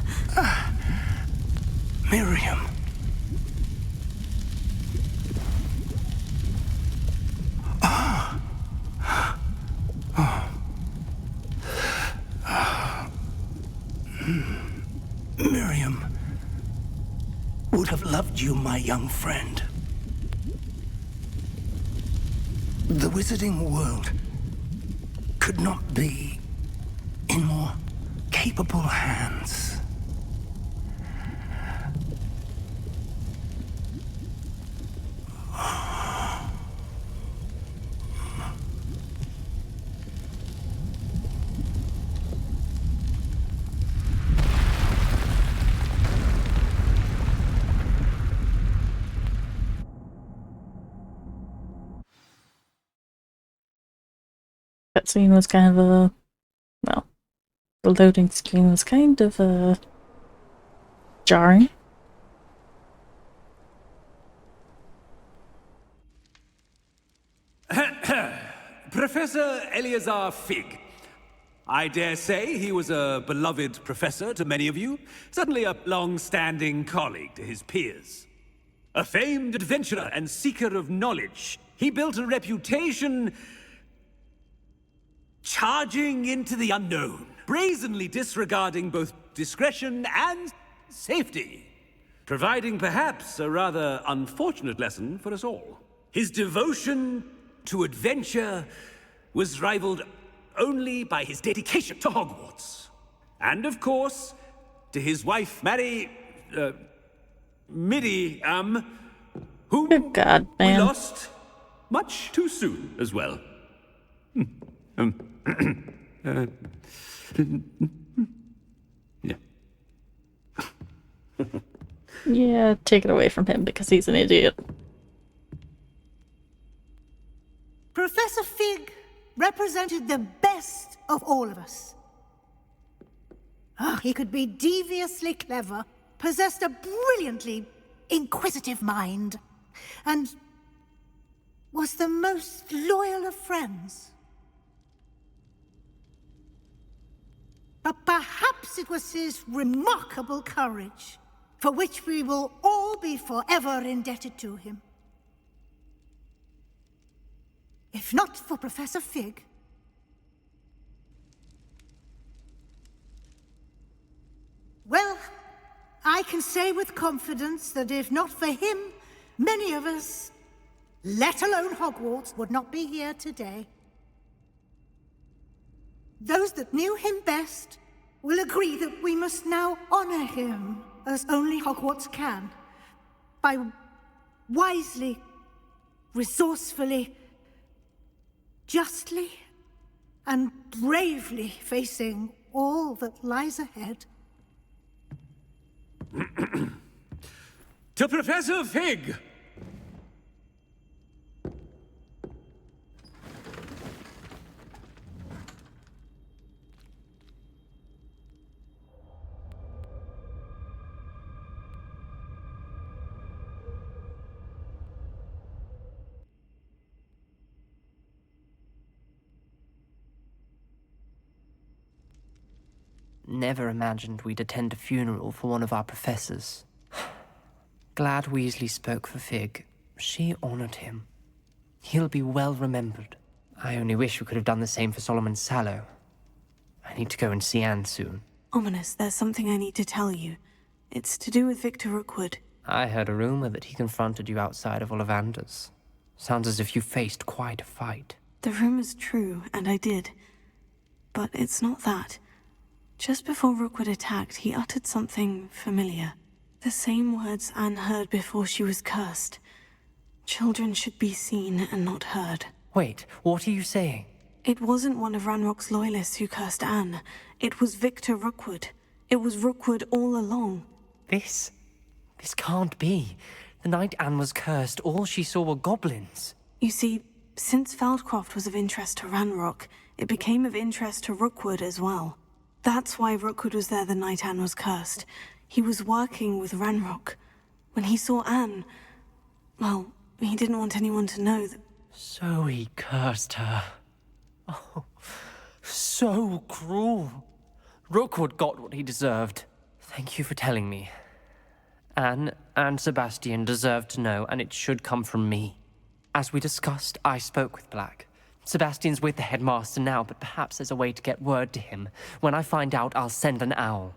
Miriam. Miriam would have loved you, my young friend. The wizarding world could not be in more capable hands. That scene was kind of a, well, the loading screen was kind of jarring. Professor Eleazar Fig. I dare say he was a beloved professor to many of you, certainly a long-standing colleague to his peers. A famed adventurer and seeker of knowledge, he built a reputation charging into the unknown, brazenly disregarding both discretion and safety, providing perhaps a rather unfortunate lesson for us all. His devotion to adventure was rivaled only by his dedication to Hogwarts. And of course, to his wife, Midi, whom Good God, man. we lost much too soon as well. Yeah. Yeah, take it away from him because he's an idiot. Professor Fig represented the best of all of us. He could be deviously clever, possessed a brilliantly inquisitive mind, and was the most loyal of friends. But perhaps it was his remarkable courage, for which we will all be forever indebted to him. If not for Professor Fig, well, I can say with confidence that if not for him, many of us, let alone Hogwarts, would not be here today. Those that knew him best will agree that we must now honor him as only Hogwarts can, by wisely, resourcefully, justly, and bravely facing all that lies ahead. To Professor Fig! Never imagined we'd attend a funeral for one of our professors. Glad Weasley spoke for Fig. She honored him. He'll be well remembered. I only wish we could have done the same for Solomon Sallow. I need to go and see Anne soon. Ominous, there's something I need to tell you. It's to do with Victor Rookwood. I heard a rumor that he confronted you outside of Ollivander's. Sounds as if you faced quite a fight. The rumor's true, and I did. but it's not that. Just before Rookwood attacked, he uttered something familiar. The same words Anne heard before she was cursed. Children should be seen and not heard. Wait, what are you saying? It wasn't one of Ranrock's loyalists who cursed Anne. It was Victor Rookwood. It was Rookwood all along. This can't be. The night Anne was cursed, all she saw were goblins. You see, since Feldcroft was of interest to Ranrock, it became of interest to Rookwood as well. That's why Rookwood was there the night Anne was cursed. He was working with Ranrock. When he saw Anne, well, he didn't want anyone to know that... So he cursed her. Oh, so cruel. Rookwood got what he deserved. Thank you for telling me. Anne and Sebastian deserve to know, and it should come from me. As we discussed, I spoke with Black. Sebastian's with the headmaster now, but perhaps there's a way to get word to him. When I find out, I'll send an owl.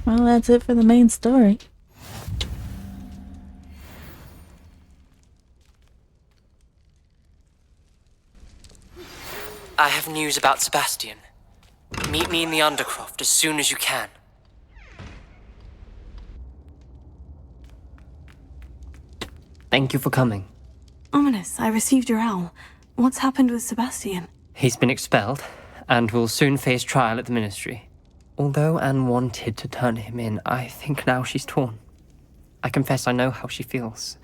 Well, that's it for the main story. I have news about Sebastian. Meet me in the Undercroft as soon as you can. Thank you for coming. Ominous, I received your owl. What's happened with Sebastian? He's been expelled, and will soon face trial at the Ministry. Although Anne wanted to turn him in, I think now she's torn. I confess I know how she feels.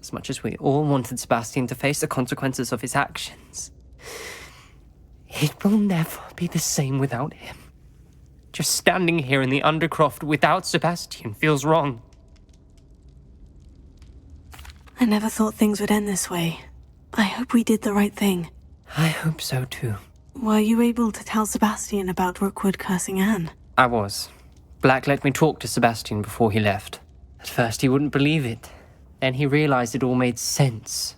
As much as we all wanted Sebastian to face the consequences of his actions. It will never be the same without him. Just standing here in the Undercroft without Sebastian feels wrong. I never thought things would end this way. I hope we did the right thing. I hope so too. Were you able to tell Sebastian about Rookwood cursing Anne? I was. Black let me talk to Sebastian before he left. At first he wouldn't believe it. Then he realized it all made sense.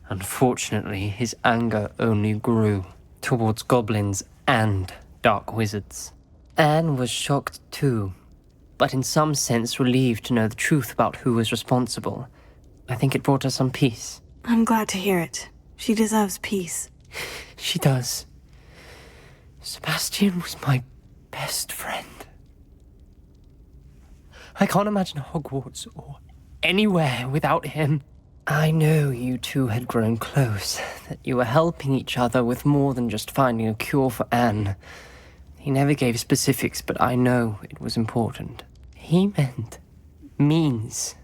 Unfortunately, his anger only grew towards goblins and dark wizards. Anne was shocked too, but in some sense relieved to know the truth about who was responsible. I think it brought her some peace. I'm glad to hear it. She deserves peace. She does. Sebastian was my best friend. I can't imagine Hogwarts or anywhere without him. I know you two had grown close, that you were helping each other with more than just finding a cure for Anne. He never gave specifics, but I know it was important. He means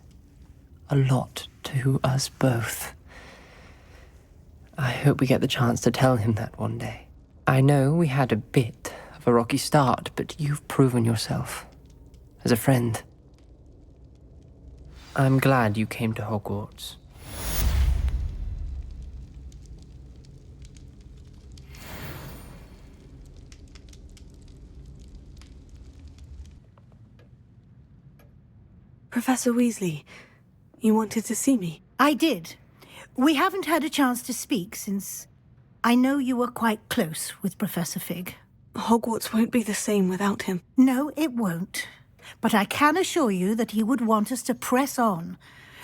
a lot to us both. I hope we get the chance to tell him that one day. I know we had a bit of a rocky start, but you've proven yourself as a friend. I'm glad you came to Hogwarts. Professor Weasley, you wanted to see me? I did. We haven't had a chance to speak since I know you were quite close with Professor Fig. Hogwarts won't be the same without him. No, it won't. But I can assure you that he would want us to press on,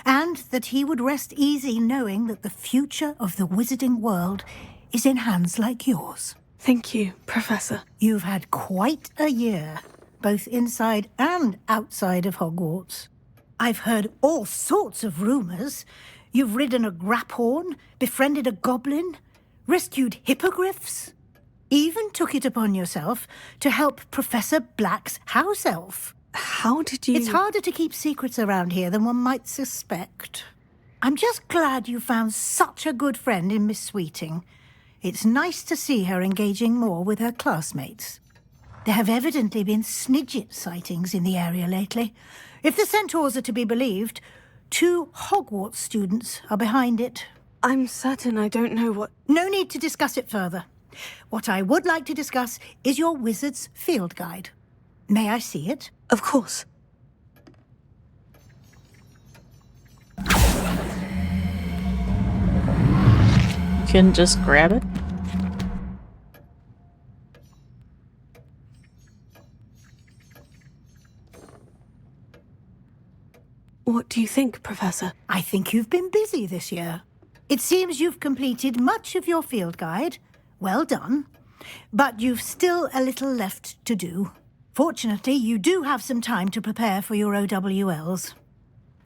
and that he would rest easy knowing that the future of the wizarding world is in hands like yours. Thank you, Professor. You've had quite a year, both inside and outside of Hogwarts. I've heard all sorts of rumours. You've ridden a graphorn, befriended a goblin, rescued hippogriffs, even took it upon yourself to help Professor Black's house elf. How did you... It's harder to keep secrets around here than one might suspect. I'm just glad you found such a good friend in Miss Sweeting. It's nice to see her engaging more with her classmates. There have evidently been Snidget sightings in the area lately. If the centaurs are to be believed, 2 Hogwarts students are behind it. I'm certain I don't know what... No need to discuss it further. What I would like to discuss is your wizard's field guide. May I see it? Of course. You can just grab it? What do you think, Professor? I think you've been busy this year. It seems you've completed much of your field guide. Well done. But you've still a little left to do. Fortunately, you do have some time to prepare for your OWLs.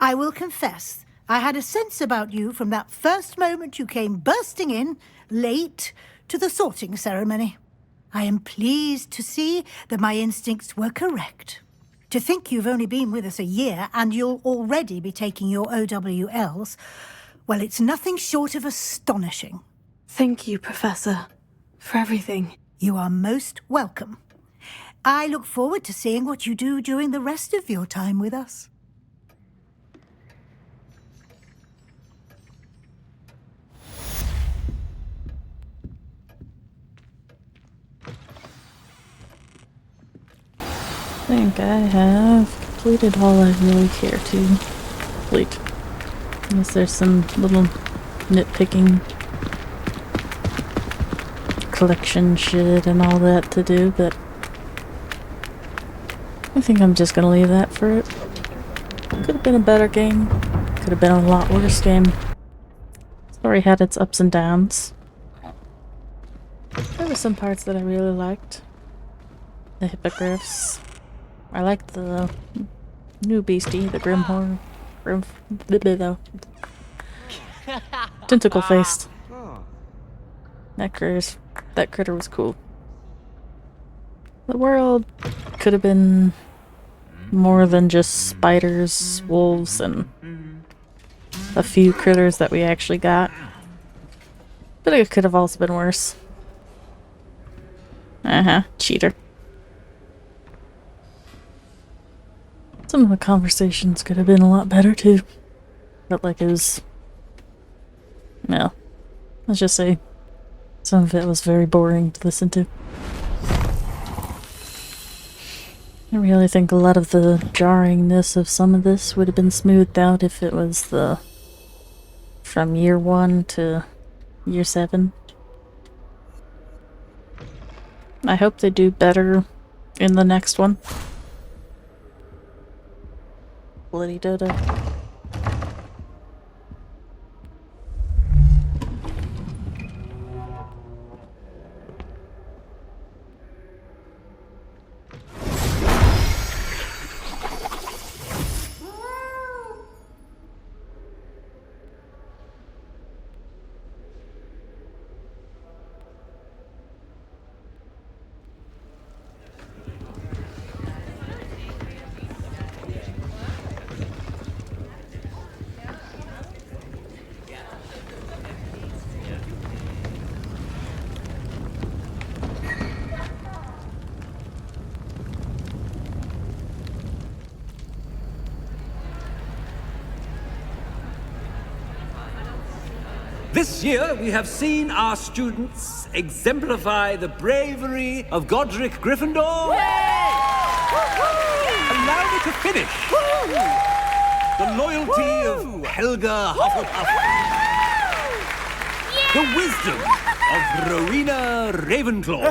I will confess, I had a sense about you from that first moment you came bursting in, late, to the sorting ceremony. I am pleased to see that my instincts were correct. To think you've only been with us a year and you'll already be taking your OWLs, well, it's nothing short of astonishing. Thank you, Professor, for everything. You are most welcome. I look forward to seeing what you do during the rest of your time with us. I think I have completed all I really care to complete. Unless there's some little nitpicking collection shit and all that to do, but I think I'm just gonna leave that for it. Could have been a better game. Could have been a lot worse game. Story had its ups and downs. There were some parts that I really liked. The hippogriffs. I liked the new beastie, the Grimhorn. Tentacle faced. That critter was cool. The world could have been more than just spiders, wolves, and a few critters that we actually got. But it could have also been worse. Cheater. Some of the conversations could have been a lot better too. Felt like it was... well, let's just say some of it was very boring to listen to. I really think a lot of the jarringness of some of this would have been smoothed out if it was the... from year 1 to year 7. I hope they do better in the next one. Bloody Dodo. This year, we have seen our students exemplify the bravery of Godric Gryffindor. Allow me to finish. The loyalty of Helga Hufflepuff. The wisdom of Rowena Ravenclaw.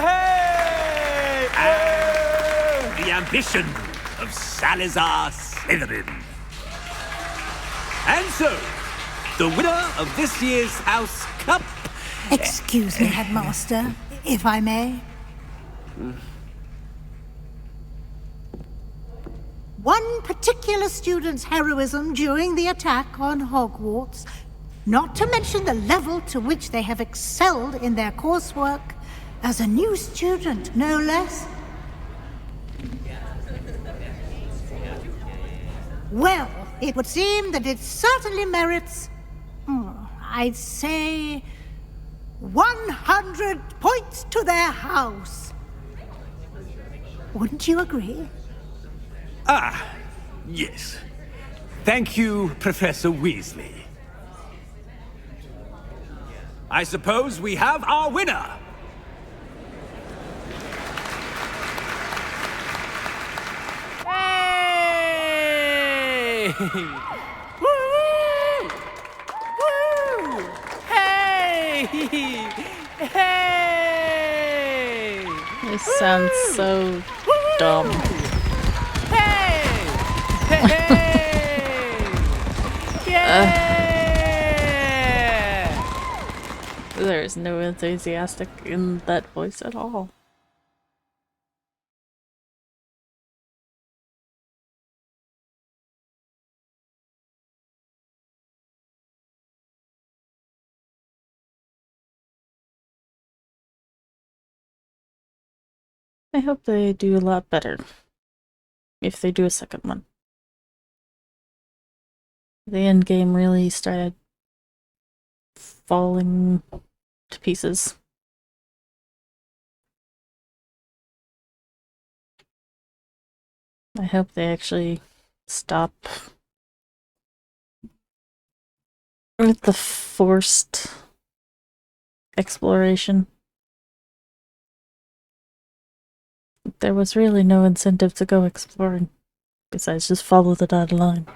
And the ambition of Salazar Slytherin. And so, the winner of this year's House Cup... Excuse me, Headmaster, if I may. One particular student's heroism during the attack on Hogwarts, not to mention the level to which they have excelled in their coursework, as a new student, no less. Well, it would seem that it certainly merits... I'd say 100 points to their house. Wouldn't you agree? Ah, yes. Thank you, Professor Weasley. I suppose we have our winner! Hey! Woo! Woo! Hey! Hey! This sounds so dumb. Hey! Hey! Yeah! There is no enthusiastic in that voice at all. I hope they do a lot better if they do a second one. The end game really started falling to pieces. I hope they actually stop with the forced exploration. There was really no incentive to go exploring, besides just follow the dotted line.